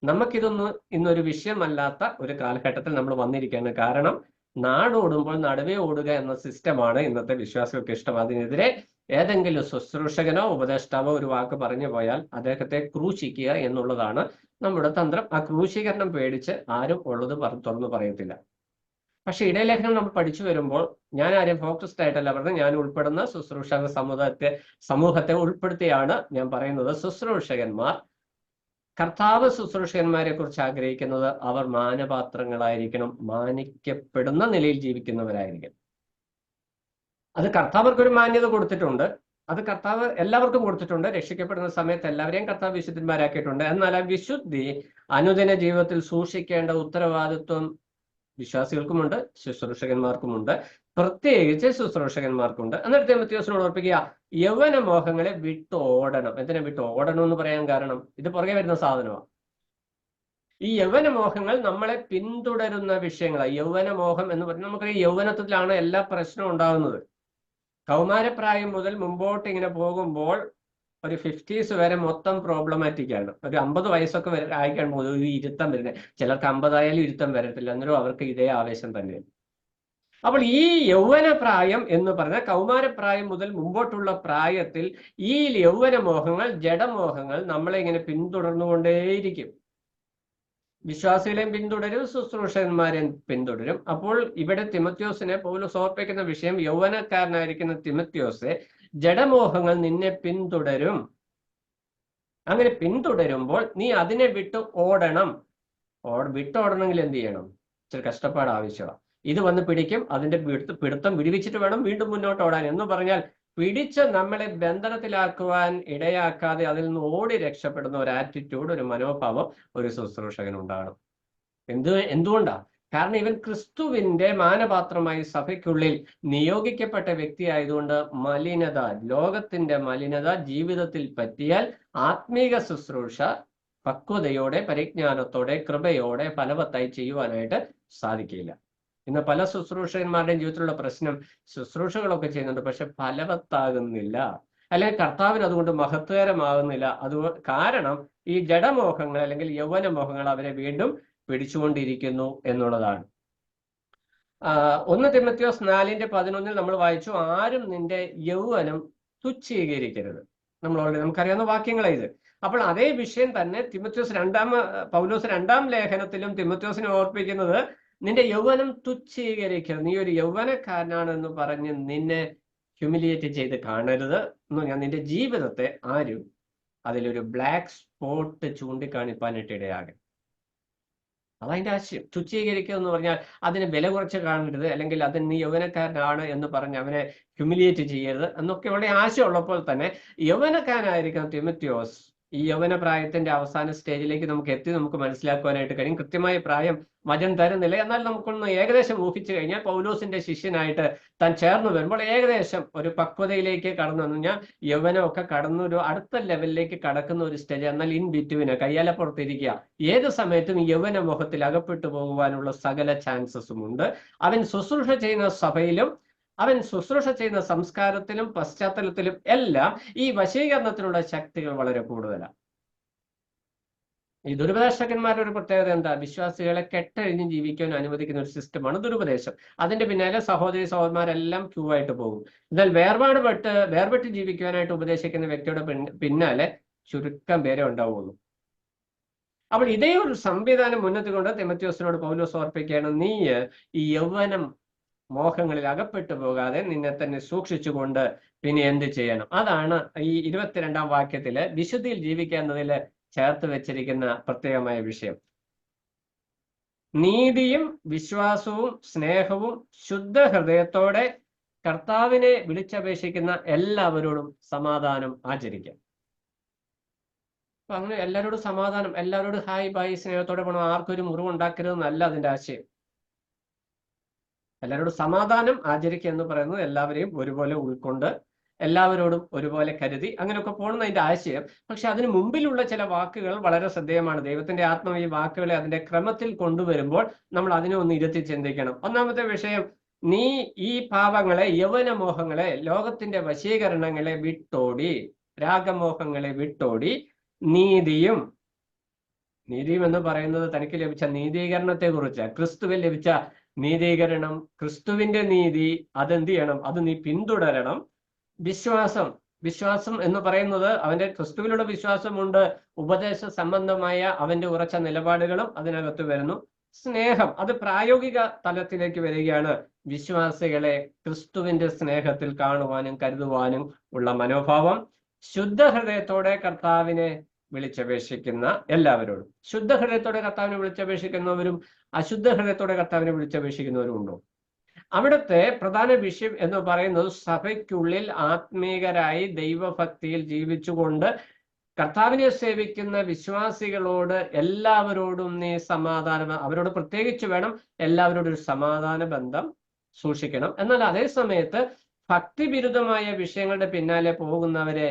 നമുക്കിതൊന്നും ഇന്നൊരു വിഷയമല്ലാത്ത ഒരു കാലഘട്ടത്തിൽ നമ്മൾ വന്നിരിക്കുകയാണ്. കാരണം നാടോടുമ്പോൾ നടുവേ ഓടുക എന്ന സിസ്റ്റമാണ് ഇന്നത്തെ വിശ്വാസികൾക്ക് ഇഷ്ടം. അതിനെതിരെ ഏതെങ്കിലും ശുശ്രൂഷകനോ ഉപദേഷ്ടാവോ ഒരു വാക്ക് പറഞ്ഞു പോയാൽ അദ്ദേഹത്തെ ക്രൂശിക്കുക എന്നുള്ളതാണ് നമ്മുടെ തന്ത്രം. ആ ക്രൂശീകരണം പേടിച്ച് ആരും ഉള്ളത് തുറന്നു പറയത്തില്ല. പക്ഷെ ഇടയലേഖനം നമ്മൾ പഠിച്ചു വരുമ്പോൾ, ഞാൻ ആരെയും ഫോക്കസ്ഡ് ആയിട്ടല്ല പറഞ്ഞത്, ഞാൻ ഉൾപ്പെടുന്ന ശുശ്രൂഷക സമൂഹത്തെ ഉൾപ്പെടുത്തിയാണ് ഞാൻ പറയുന്നത്. ശുശ്രൂഷകന്മാർ, കർത്താവ് ശുശ്രൂഷകന്മാരെ കുറിച്ച് ആഗ്രഹിക്കുന്നത് അവർ മാനപാത്രങ്ങളായിരിക്കണം, മാനിക്കപ്പെടുന്ന നിലയിൽ ജീവിക്കുന്നവരായിരിക്കണം. അത് കർത്താവർക്കൊരു മാന്യത കൊടുത്തിട്ടുണ്ട്, അത് കർത്താവ് എല്ലാവർക്കും കൊടുത്തിട്ടുണ്ട്. രക്ഷിക്കപ്പെടുന്ന സമയത്ത് എല്ലാവരെയും കർത്താവ് വിശുദ്ധന്മാരാക്കിയിട്ടുണ്ട്. എന്നാൽ ആ വിശുദ്ധി അനുദിന ജീവിതത്തിൽ സൂക്ഷിക്കേണ്ട ഉത്തരവാദിത്വം വിശ്വാസികൾക്കുമുണ്ട്, ശുശ്രൂഷകന്മാർക്കുമുണ്ട്, പ്രത്യേകിച്ച് ശുശ്രൂഷകന്മാർക്കുണ്ട്. എന്നിട്ട് തിമോത്തിയോസിനോട് ഓർപ്പിക്കുക, യൗവന മോഹങ്ങളെ വിട്ടോടണം. എന്തിനാ വിട്ടോടണം എന്ന് പറയാൻ കാരണം, ഇത് പുറകെ വരുന്ന സാധനമാണ്. ഈ യൗവനമോഹങ്ങൾ നമ്മളെ പിന്തുടരുന്ന വിഷയങ്ങളാണ്. യൗവനമോഹം എന്ന് പറഞ്ഞാൽ നമുക്കറിയാം യൗവനത്തിലാണ് എല്ലാ പ്രശ്നവും ഉണ്ടാകുന്നത്. കൗമാരപ്രായം മുതൽ മുമ്പോട്ട് ഇങ്ങനെ പോകുമ്പോൾ ഒരു 50s വരെ മൊത്തം പ്രോബ്ലമാറ്റിക് ആണ്. ഒരു 50 വയസ്സൊക്കെ ആയിക്കഴിയുമ്പോൾ ഒരു ഇരുത്തം വരുന്നത്. ചിലർക്ക് 50 ആയാലും ഇരുത്തം വരത്തില്ല, അന്നേരം അവർക്ക് ഇതേ ആവേശം തന്നെയാണ്. അപ്പോൾ ഈ യൗവന പ്രായം എന്ന് പറഞ്ഞാൽ കൗമാരപ്രായം മുതൽ മുമ്പോട്ടുള്ള പ്രായത്തിൽ ഈ യൗവനമോഹങ്ങൾ, ജഡമോഹങ്ങൾ നമ്മളെ ഇങ്ങനെ പിന്തുടർന്നുകൊണ്ടേയിരിക്കും. വിശ്വാസികളെയും പിന്തുടരും, ശുശ്രൂഷകന്മാരെയും പിന്തുടരും. അപ്പോൾ ഇവിടെ തിമത്യോസിനെ പൗലോസ് ഓർപ്പിക്കുന്ന വിഷയം, യൗവനക്കാരനായിരിക്കുന്ന തിമത്യോസെ, ജഡമോഹങ്ങൾ നിന്നെ പിന്തുടരും. അങ്ങനെ പിന്തുടരുമ്പോൾ നീ അതിനെ വിട്ട് ഓടണം. വിട്ടോടണമെങ്കിൽ എന്ത് ചെയ്യണം? ഇച്ചിരി കഷ്ടപ്പാട് ആവശ്യമാണ്. ഇത് വന്ന് പിടിക്കും, അതിന്റെ പിടുത്തം വിടുവിച്ചിട്ട് വേണം വീണ്ടും മുന്നോട്ട് ഓടാൻ. എന്ന് പറഞ്ഞാൽ പിടിച്ച് നമ്മളെ ബന്ധനത്തിലാക്കുവാൻ ഇടയാക്കാതെ അതിൽ നിന്ന് ഓടി രക്ഷപ്പെടുന്ന ഒരു ആറ്റിറ്റ്യൂഡ്, ഒരു മനോഭാവം ഒരു ശുശ്രൂഷകൻ ഉണ്ടാകണം. എന്തുകൊണ്ടാ? കാരണം ഇവൻ ക്രിസ്തുവിന്റെ മാനപാത്രമായി സഭയ്ക്കുള്ളിൽ നിയോഗിക്കപ്പെട്ട വ്യക്തി ആയതുകൊണ്ട് മലിനത, ലോകത്തിന്റെ മലിനത ജീവിതത്തിൽ പറ്റിയാൽ ആത്മീക ശുശ്രൂഷ പക്വതയോടെ, പരിജ്ഞാനത്തോടെ, കൃപയോടെ ഫലവത്തായി ചെയ്യുവാനായിട്ട് സാധിക്കില്ല. ഇന്ന് പല ശുശ്രൂഷകന്മാരുടെയും ജീവിതത്തിലുള്ള പ്രശ്നം, ശുശ്രൂഷകളൊക്കെ ചെയ്യുന്നുണ്ട്, പക്ഷെ ഫലവത്താകുന്നില്ല, അല്ലെങ്കിൽ കർത്താവിന് അതുകൊണ്ട് മഹത്വകരമാകുന്നില്ല. കാരണം ഈ ജഡമോഹങ്ങൾ അല്ലെങ്കിൽ യൗവനമോഹങ്ങൾ അവരെ വീണ്ടും പിടിച്ചുകൊണ്ടിരിക്കുന്നു എന്നുള്ളതാണ്. 1 തിമോഥെയോസ് 4:11 നമ്മൾ വായിച്ചു, ആരും നിന്റെ യൗവനം തുച്ഛീകരിക്കരുത്. നമുക്കറിയാവുന്ന വാക്യങ്ങളാണ് ഇത്. അപ്പോൾ അതേ വിഷയം തന്നെ പൗലോസ് 2-ാം ലേഖനത്തിലും തിമോഥെയോസിനെ ഓർപ്പിക്കുന്നത്, നിന്റെ യൗവനം തുച്ഛീകരിക്കരുത്. നീ ഒരു യൗവനക്കാരനാണെന്ന് പറഞ്ഞ് നിന്നെ ഹ്യൂമിലിയേറ്റ് ചെയ്ത് കാണരുത് എന്ന് പറഞ്ഞാൽ നിന്റെ ജീവിതത്തെ ആരും അതിലൊരു ബ്ലാക്ക് സ്പോട്ട് ചൂണ്ടിക്കാണിപ്പാനായിട്ട് ഇടയാകും. അതതിന്റെ ആശയം. തുച്ഛീകരിക്കുക എന്ന് പറഞ്ഞാൽ അതിനെ വില കുറച്ച് കാണരുത്, അല്ലെങ്കിൽ അതിന് നീ യൗവനക്കാരനാണ് എന്ന് പറഞ്ഞ് അവനെ ഹ്യൂമിലിയേറ്റ് ചെയ്യരുത് എന്നൊക്കെ ഇവിടെ ആശയമുള്ളപ്പോൾ തന്നെ യൗവനക്കാരനായിരിക്കുന്ന തിമോഥെയോസ് ഈ യൗവന പ്രായത്തിന്റെ അവസാന സ്റ്റേജിലേക്ക് നമുക്ക് മനസ്സിലാക്കുവാനായിട്ട് കഴിയും. കൃത്യമായ പ്രായം വചനം തരുന്നില്ല, എന്നാൽ നമുക്കൊന്ന് ഏകദേശം ഊഹിച്ചു കഴിഞ്ഞാൽ പൗലോസിന്റെ ശിഷ്യനായിട്ട് താൻ ചേർന്ന് വരുമ്പോൾ ഏകദേശം ഒരു പക്വതയിലേക്ക് കടന്നു വന്നു കഴിഞ്ഞാൽ യൗവനമൊക്കെ കടന്നു ഒരു അടുത്ത ലെവലിലേക്ക് കടക്കുന്ന ഒരു സ്റ്റേജ്. എന്നാൽ ഇൻ ബിറ്റ്വീന് കയ്യാലപ്പുറത്തിരിക്കുക, ഏത് സമയത്തും യൗവന മോഹത്തിൽ അകപ്പെട്ടു പോകുവാനുള്ള സകല ചാൻസസും ഉണ്ട്. അവൻ ശുശ്രൂഷ ചെയ്യുന്ന സഭയിലും അവൻ ശുശ്രൂഷ ചെയ്യുന്ന സംസ്കാരത്തിലും പശ്ചാത്തലത്തിലും എല്ലാം ഈ വശീകരണത്തിനുള്ള ശക്തികൾ വളരെ കൂടുതലാണ്. ഈ ദുരുപദേഷ്ടകന്മാരുടെ ഒരു പ്രത്യേകത എന്താ? വിശ്വാസികളെ കെട്ടഴിഞ്ഞ് ജീവിക്കാൻ അനുവദിക്കുന്ന ഒരു സിസ്റ്റമാണ് ദുരുപദേശം. അതിന്റെ പിന്നാലെ സഹോദരി സഹോദരന്മാരെല്ലാം ക്യൂ ആയിട്ട് പോകും. എന്നാൽ വേർപെട്ട് ജീവിക്കുവാനായിട്ട് ഉപദേശിക്കുന്ന വ്യക്തിയുടെ പിന്നാലെ ചുരുക്കം പേരെ ഉണ്ടാവുള്ളൂ. അപ്പോൾ ഇതേ ഒരു സംവിധാനം മുന്നത്തുകൊണ്ട് തിമോഥെയോസിനോട് പൗലോസ് ഓർപ്പിക്കുകയാണ്, നീ ഈ യൗവനം മോഹങ്ങളിൽ അകപ്പെട്ടു പോകാതെ നിന്നെ തന്നെ സൂക്ഷിച്ചുകൊണ്ട് പിന്നെ എന്ത് ചെയ്യണം? അതാണ് ഈ 22-ാം വാക്യത്തില് വിശുദ്ധിയിൽ ജീവിക്കുന്നതിൽ ചേർത്ത് വെച്ചിരിക്കുന്ന പ്രത്യേകമായ വിഷയം. നീതിയും വിശ്വാസവും സ്നേഹവും ശുദ്ധ ഹൃദയത്തോടെ കർത്താവിനെ വിളിച്ചപേക്ഷിക്കുന്ന എല്ലാവരോടും സമാധാനം ആചരിക്കാം. അപ്പൊ അങ്ങനെ എല്ലാവരോടും സമാധാനം, എല്ലാവരോടും ഹായ് ബായ് സ്നേഹത്തോടെ പോകണം. ആർക്കൊരു മുറിവുണ്ടാക്കരുതെന്നല്ല അതിന്റെ ആശയം. എല്ലാവരോടും സമാധാനം ആചരിക്കുക എന്ന് പറയുന്നത് എല്ലാവരെയും ഒരുപോലെ ഉൾക്കൊണ്ട് എല്ലാവരോടും ഒരുപോലെ കരുതി അങ്ങനെയൊക്കെ പോകണമെന്ന് അതിന്റെ ആശയം. പക്ഷെ അതിന് മുമ്പിലുള്ള ചില വാക്കുകൾ വളരെ ശ്രദ്ധേയമാണ്. ദൈവത്തിന്റെ ആത്മാവ് ഈ വാക്കുകളെ അതിന്റെ ക്രമത്തിൽ കൊണ്ടുവരുമ്പോൾ നമ്മൾ അതിനെ ഒന്ന് ഇരുത്തി ചിന്തിക്കണം. ഒന്നാമത്തെ വിഷയം, നീ ഈ പാപങ്ങളെ, യൗവനമോഹങ്ങളെ, ലോകത്തിന്റെ വശീകരണങ്ങളെ വിട്ടോടി, രാഗമോഹങ്ങളെ വിട്ടോടി നീതിയും എന്ന് പറയുന്നത് തനിക്ക് ലഭിച്ച നീതീകരണത്തെ കുറിച്ച്, ക്രിസ്തുവിൽ ലഭിച്ച നീതീകരണം, ക്രിസ്തുവിന്റെ നീതി, അതെന്ത് ചെയ്യണം? അത് നീ പിന്തുടരണം. വിശ്വാസം എന്ന് പറയുന്നത് അവന്റെ ക്രിസ്തുവിലുള്ള വിശ്വാസമുണ്ട്, ഉപദേശ സംബന്ധമായ അവന്റെ ഉറച്ച നിലപാടുകളും അതിനകത്ത് വരുന്നു. സ്നേഹം, അത് പ്രായോഗിക തലത്തിലേക്ക് വരികയാണ്. വിശ്വാസികളെ ക്രിസ്തുവിന്റെ സ്നേഹത്തിൽ കാണുവാനും കരുതുവാനും ഉള്ള മനോഭാവം. ശുദ്ധ ഹൃദയത്തോടെ കർത്താവിനെ വിളിച്ചപേക്ഷിക്കുന്ന എല്ലാവരോടും. ശുദ്ധ ഹൃദയത്തോടെ കർത്താവിനെ വിളിച്ചപേക്ഷിക്കുന്നവരും അശുദ്ധ ഹൃദയത്തോടെ കർത്താവിനെ വിളിച്ചപേക്ഷിക്കുന്നവരും ഉണ്ടോ? അവിടുത്തെ പ്രധാന വിഷയം എന്ന് പറയുന്നത് സഭയ്ക്കുള്ളിൽ ആത്മീകരായി ദൈവഭക്തിയിൽ ജീവിച്ചുകൊണ്ട് കർത്താവിനെ സേവിക്കുന്ന വിശ്വാസികളോട് എല്ലാവരോടും നീ സമാധാനം, അവരോട് പ്രത്യേകിച്ച് വേണം എല്ലാവരോടും ഒരു സമാധാന ബന്ധം സൂക്ഷിക്കണം. എന്നാൽ അതേ സമയത്ത് ഭക്തിവിരുദ്ധമായ വിഷയങ്ങളുടെ പിന്നാലെ പോകുന്നവരെ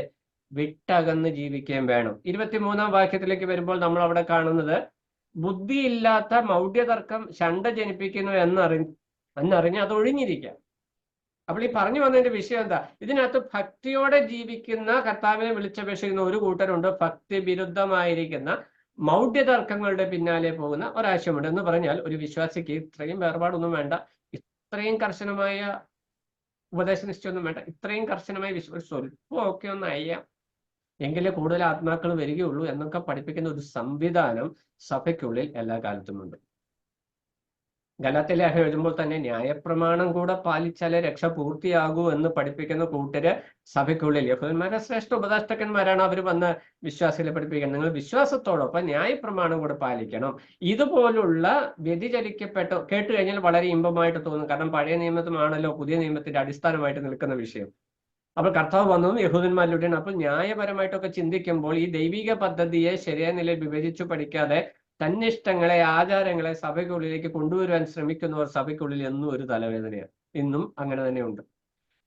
വിട്ടകന്ന് ജീവിക്കുകയും വേണം. 23-ാം വാക്യത്തിലേക്ക് വരുമ്പോൾ നമ്മൾ അവിടെ കാണുന്നത്, ബുദ്ധിയില്ലാത്ത മൗഢ്യതർക്കം ശണ്ട ജനിപ്പിക്കുന്നു എന്നറിഞ്ഞ് അത് ഒഴിഞ്ഞിരിക്കാം. അപ്പോൾ ഈ പറഞ്ഞു വന്നതിന്റെ വിഷയം എന്താ? ഇതിനകത്ത് ഭക്തിയോടെ ജീവിക്കുന്ന, കർത്താവിനെ വിളിച്ചപേക്ഷിക്കുന്ന ഒരു കൂട്ടരുണ്ട്, ഭക്തി വിരുദ്ധമായിരിക്കുന്ന മൗഢ്യതർക്കങ്ങളുടെ പിന്നാലെ പോകുന്ന ഒരാശയമുണ്ട്. എന്ന് പറഞ്ഞാൽ ഒരു വിശ്വാസിക്ക് ഇത്രയും വേർപാടൊന്നും വേണ്ട, ഇത്രയും കർശനമായ ഉപദേശനിഷ്ഠയൊന്നും വേണ്ട, ഇത്രയും കർശനമായ സ്വല്പം ഒക്കെ ഒന്ന് അയ്യാം, എങ്കിലേ കൂടുതൽ ആത്മാക്കൾ വരികയുള്ളൂ എന്നൊക്കെ പഠിപ്പിക്കുന്ന ഒരു സംവിധാനം സഭയ്ക്കുള്ളിൽ എല്ലാ കാലത്തുമുണ്ട്. ഗലാത്യ ലേഖനം എഴുതുമ്പോൾ തന്നെ ന്യായപ്രമാണം കൂടെ പാലിച്ചാലേ രക്ഷ പൂർത്തിയാകൂ എന്ന് പഠിപ്പിക്കുന്ന കൂട്ടര് സഭയ്ക്കുള്ളിൽ, യഹൂദന്മാരെ ശ്രേഷ്ഠ ഉപദേഷ്ടാക്കന്മാരാണ് അവർ വന്ന് വിശ്വാസികളെ പഠിപ്പിക്കുന്നത്. നിങ്ങൾ വിശ്വാസത്തോടൊപ്പം ന്യായപ്രമാണം കൂടെ പാലിക്കണം. ഇതുപോലുള്ള വ്യതിചലിക്കപ്പെട്ട കേട്ട് കഴിഞ്ഞാൽ വളരെ ഇമ്പമായിട്ട് തോന്നും. കാരണം പഴയ നിയമത്തിലാണല്ലോ പുതിയ നിയമത്തിന്റെ അടിസ്ഥാനമായിട്ട് നിൽക്കുന്ന വിഷയം. അപ്പോൾ കർത്താവ് വന്നതും യഹൂദന്മാരിലൂടെയാണ്. അപ്പോൾ ന്യായപരമായിട്ടൊക്കെ ചിന്തിക്കുമ്പോൾ ഈ ദൈവിക പദ്ധതിയെ ശരിയായ നിലയിൽ വിഭജിച്ചു പഠിക്കാതെ തന്നിഷ്ടങ്ങളെ, ആചാരങ്ങളെ സഭയ്ക്കുള്ളിലേക്ക് കൊണ്ടുവരുവാൻ ശ്രമിക്കുന്നവർ സഭയ്ക്കുള്ളിൽ എന്നും ഒരു തലവേദനയാണ്. ഇന്നും അങ്ങനെ തന്നെയുണ്ട്.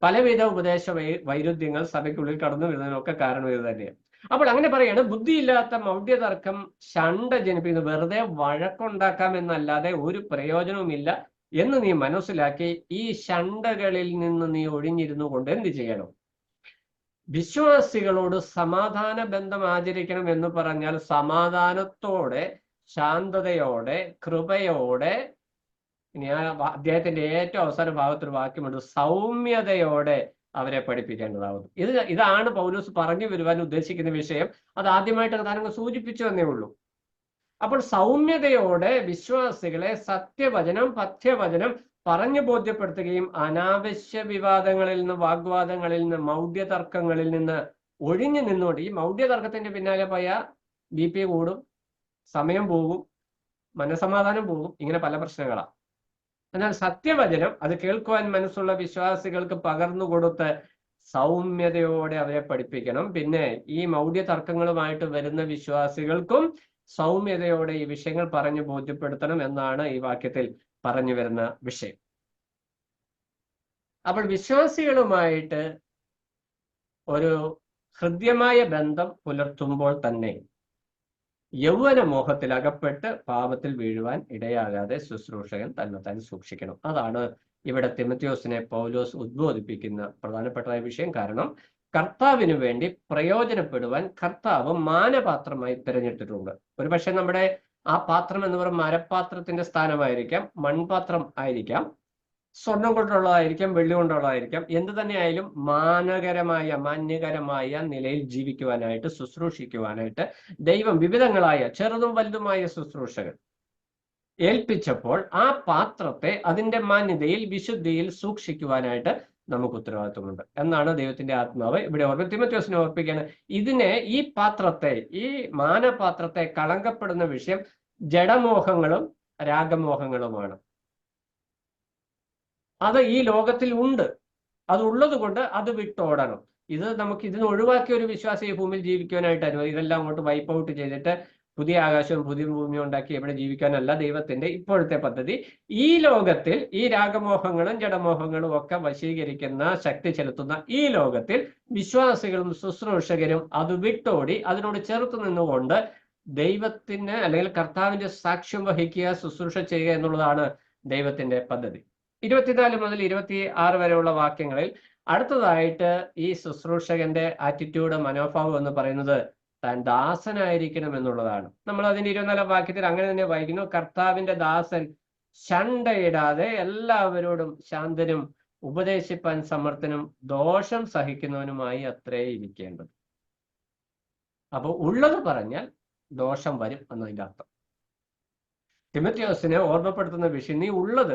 പലവിധ ഉപദേശ വൈരുദ്ധ്യങ്ങൾ സഭയ്ക്കുള്ളിൽ കടന്നു വരുന്നതിനൊക്കെ കാരണം ഇത് തന്നെയാണ്. അപ്പോൾ അങ്ങനെ പറയാണ്, ബുദ്ധിയില്ലാത്ത മൗഢ്യതർക്കം ശണ്ട ജനിപ്പിക്കുന്നു. വെറുതെ വഴക്കുണ്ടാക്കാം എന്നല്ലാതെ ഒരു പ്രയോജനവുമില്ല എന്ന് നീ മനസ്സിലാക്കി ഈ ശണ്ടകളിൽ നിന്ന് നീ ഒഴിഞ്ഞിരുന്നു കൊണ്ട് എന്ത് ചെയ്യണം? വിശ്വാസികളോട് സമാധാന ബന്ധം ആചരിക്കണം എന്ന് പറഞ്ഞാൽ സമാധാനത്തോടെ, ശാന്തതയോടെ, കൃപയോടെ, ഇനി ആ അധ്യായത്തിന്റെ ഏറ്റവും അവസാന ഭാഗത്തൊരു വാക്യമുണ്ട്, സൗമ്യതയോടെ അവരെ പഠിപ്പിക്കേണ്ടതാവുന്നു. ഇതാണ് പൗലോസ് പറഞ്ഞു വരുവാൻ ഉദ്ദേശിക്കുന്ന വിഷയം. അത് ആദ്യമായിട്ട് താനങ്ങ് സൂചിപ്പിച്ചു എന്നേ ഉള്ളൂ. അപ്പോൾ സൗമ്യതയോടെ വിശ്വാസികളെ സത്യവചനം, പഥ്യവചനം പറഞ്ഞു ബോധ്യപ്പെടുത്തുകയും അനാവശ്യ വിവാദങ്ങളിൽ നിന്ന്, വാഗ്വാദങ്ങളിൽ നിന്ന്, മൗഢ്യതർക്കങ്ങളിൽ നിന്ന് ഒഴിഞ്ഞു നിന്നുകൊണ്ട്, ഈ മൗഢ്യതർക്കത്തിന്റെ പിന്നാലെ പോയ BP കൂടും, സമയം പോകും, മനസമാധാനം പോകും, ഇങ്ങനെ പല പ്രശ്നങ്ങളാണ്. എന്നാൽ സത്യവചനം അത് കേൾക്കുവാൻ മനസ്സുള്ള വിശ്വാസികൾക്ക് പകർന്നു കൊടുത്ത് സൗമ്യതയോടെ അവരെ പഠിപ്പിക്കണം. പിന്നെ ഈ മൗഢ്യതർക്കങ്ങളുമായിട്ട് വരുന്ന വിശ്വാസികൾക്കും സൗമ്യതയോടെ ഈ വിഷയങ്ങൾ പറഞ്ഞു ബോധ്യപ്പെടുത്തണം എന്നാണ് ഈ വാക്യത്തിൽ പറഞ്ഞു വരുന്ന വിഷയം. അപ്പോൾ വിശ്വാസികളുമായിട്ട് ഒരു ഹൃദ്യമായ ബന്ധം പുലർത്തുമ്പോൾ തന്നെ യൗവന മോഹത്തിൽ അകപ്പെട്ട് പാപത്തിൽ വീഴുവാൻ ഇടയാകാതെ ശുശ്രൂഷകൻ തന്നെത്താൻ സൂക്ഷിക്കണം. അതാണ് ഇവിടെ തിമോഥെയോസിനെ പൗലോസ് ഉദ്ബോധിപ്പിക്കുന്ന പ്രധാനപ്പെട്ട വിഷയം. കാരണം കർത്താവിന് വേണ്ടി പ്രയോജനപ്പെടുവാൻ കർത്താവ് മാനപാത്രമായി തിരഞ്ഞെടുത്തിട്ടുണ്ട്. ഒരുപക്ഷെ നമ്മുടെ ആ പാത്രം എന്ന് പറയുന്ന മരപാത്രത്തിന്റെ സ്ഥാനമായിരിക്കാം, മൺപാത്രം ആയിരിക്കാം, സ്വർണം കൊണ്ടുള്ളതായിരിക്കാം, വെള്ളി കൊണ്ടുള്ളതായിരിക്കാം. എന്ത് തന്നെയായാലും മാന്യകരമായ നിലയിൽ ജീവിക്കുവാനായിട്ട്, ശുശ്രൂഷിക്കുവാനായിട്ട് ദൈവം വിവിധങ്ങളായ ചെറുതും വലുതുമായ ശുശ്രൂഷകൾ ഏൽപ്പിച്ചപ്പോൾ ആ പാത്രത്തെ അതിന്റെ മാന്യതയിൽ, വിശുദ്ധിയിൽ സൂക്ഷിക്കുവാനായിട്ട് നമുക്ക് ഉത്തരവാദിത്വമുണ്ട് എന്നാണ് ദൈവത്തിന്റെ ആത്മാവ് ഇവിടെ തിമോഥെയോസിനെ ഓർപ്പിക്കുകയാണ്. ഈ പാത്രത്തെ, ഈ മാനപാത്രത്തെ കളങ്കപ്പെടുന്ന വിഷയം ജഡമോഹങ്ങളും രാഗമോഹങ്ങളുമാണ്. അത് ഈ ലോകത്തിൽ ഉണ്ട്. അത് ഉള്ളത് കൊണ്ട് അത് വിട്ടോടണം. ഇതിന് ഒഴിവാക്കിയ ഒരു വിശ്വാസി ഈ ഭൂമിയിൽ ജീവിക്കുവാനായിട്ട് അനുവദിക്കും. ഇതെല്ലാം അങ്ങോട്ട് വൈപ്പ് ഔട്ട് ചെയ്തിട്ട് പുതിയ ആകാശവും പുതിയ ഭൂമിയും ഉണ്ടാക്കി എവിടെ ജീവിക്കാനല്ല ദൈവത്തിന്റെ ഇപ്പോഴത്തെ പദ്ധതി. ഈ ലോകത്തിൽ ഈ രാഗമോഹങ്ങളും ജഡമോഹങ്ങളും ഒക്കെ വശീകരിക്കുന്ന, ശക്തി ചെലുത്തുന്ന ഈ ലോകത്തിൽ വിശ്വാസികളും ശുശ്രൂഷകരും അത് വിട്ടോടി അതിനോട് ചേർത്ത് നിന്നുകൊണ്ട് ദൈവത്തിന് അല്ലെങ്കിൽ കർത്താവിന്റെ സാക്ഷ്യം വഹിക്കുക, ശുശ്രൂഷ ചെയ്യുക എന്നുള്ളതാണ് ദൈവത്തിന്റെ പദ്ധതി. 24 മുതൽ 26 വരെയുള്ള വാക്യങ്ങളിൽ അടുത്തതായിട്ട് ഈ ശുശ്രൂഷകന്റെ ആറ്റിറ്റ്യൂഡ്, മനോഭാവം എന്ന് പറയുന്നത് താൻ ദാസനായിരിക്കണം എന്നുള്ളതാണ്. നമ്മൾ അതിന്റെ 24 വാക്യത്തിൽ അങ്ങനെ തന്നെ വായിക്കുന്നു. കർത്താവിന്റെ ദാസൻ ശണ്ടയിടാതെ എല്ലാവരോടും ശാന്തനും ഉപദേശിപ്പാൻ സമർത്ഥനും ദോഷം സഹിക്കുന്നവനുമായി അത്രേ ഇരിക്കേണ്ടത്. അപ്പൊ ഉള്ളത് പറഞ്ഞാൽ ദോഷം വരും എന്നതിന്റെ അർത്ഥം. തിമോഥെയോസിനെ ഓർമ്മപ്പെടുത്തുന്ന വിഷയം, നീ ഉള്ളത്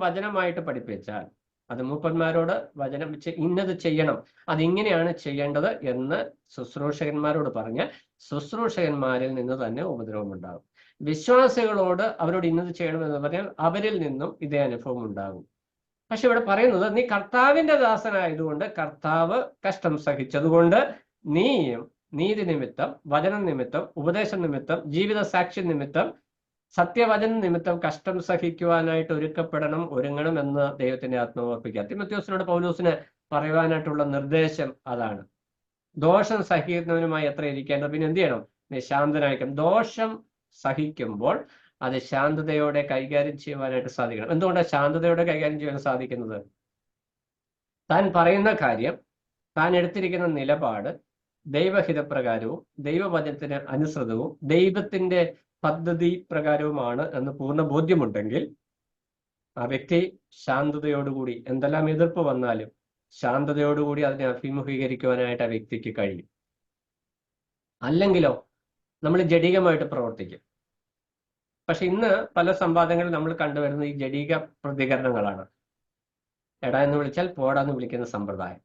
വചനമായിട്ട് പഠിപ്പിച്ചാൽ, അത് മൂപ്പന്മാരോട് വചനം ഇന്നത് ചെയ്യണം, അതിങ്ങനെയാണ് ചെയ്യേണ്ടത് എന്ന് ശുശ്രൂഷകന്മാരോട് പറഞ്ഞാൽ ശുശ്രൂഷകന്മാരിൽ നിന്ന് തന്നെ ഉപദ്രവം ഉണ്ടാകും. വിശ്വാസികളോട് അവരോട് ഇന്നത് ചെയ്യണമെന്ന് പറഞ്ഞാൽ അവരിൽ നിന്നും ഇതേ അനുഭവം ഉണ്ടാകും. പക്ഷെ ഇവിടെ പറയുന്നത്, നീ കർത്താവിന്റെ ദാസനായതുകൊണ്ട്, കർത്താവ് കഷ്ടം സഹിച്ചതുകൊണ്ട് നീയും നീതി നിമിത്തം, വചനം നിമിത്തം, ഉപദേശം നിമിത്തം, ജീവിത സാക്ഷ്യം നിമിത്തം, സത്യവചന നിമിത്തം കഷ്ടം സഹിക്കുവാനായിട്ട് ഒരുങ്ങണം എന്ന് ദൈവത്തിന്റെ ആത്മാവ് ഓർപ്പിക്കുക. തിമോഥെയോസിനോട് പൗലോസിന് പറയുവാനായിട്ടുള്ള നിർദ്ദേശം അതാണ്. ദോഷം സഹിക്കുന്നവനുമായി എത്ര ഇരിക്കേണ്ടത്. പിന്നെ എന്ത് ചെയ്യണം? നീ ശാന്തനായിരിക്കണം. ദോഷം സഹിക്കുമ്പോൾ അത് ശാന്തതയോടെ കൈകാര്യം ചെയ്യുവാനായിട്ട് സാധിക്കണം. എന്തുകൊണ്ടാണ് ശാന്തതയോടെ കൈകാര്യം ചെയ്യാൻ സാധിക്കുന്നത്? താൻ പറയുന്ന കാര്യം, താൻ എടുത്തിരിക്കുന്ന നിലപാട് ദൈവഹിതപ്രകാരവും ദൈവവചനത്തിന് അനുസൃതവും ദൈവത്തിന്റെ പദ്ധതി പ്രകാരവുമാണ് എന്ന് പൂർണ്ണ ബോധ്യമുണ്ടെങ്കിൽ ആ വ്യക്തി ശാന്തതയോടുകൂടി, എന്തെല്ലാം എതിർപ്പ് വന്നാലും ശാന്തതയോടുകൂടി അതിനെ അഭിമുഖീകരിക്കുവാനായിട്ട് ആ വ്യക്തിക്ക് കഴിയും. അല്ലെങ്കിലോ നമ്മൾ ജഡികമായിട്ട് പ്രവർത്തിക്കും. പക്ഷെ ഇന്ന് പല സംവാദങ്ങളിൽ നമ്മൾ കണ്ടുവരുന്ന ഈ ജഡിക പ്രതികരണങ്ങളാണ്. എടാ എന്ന് വിളിച്ചാൽ പോടാന്ന് വിളിക്കുന്ന സമ്പ്രദായം.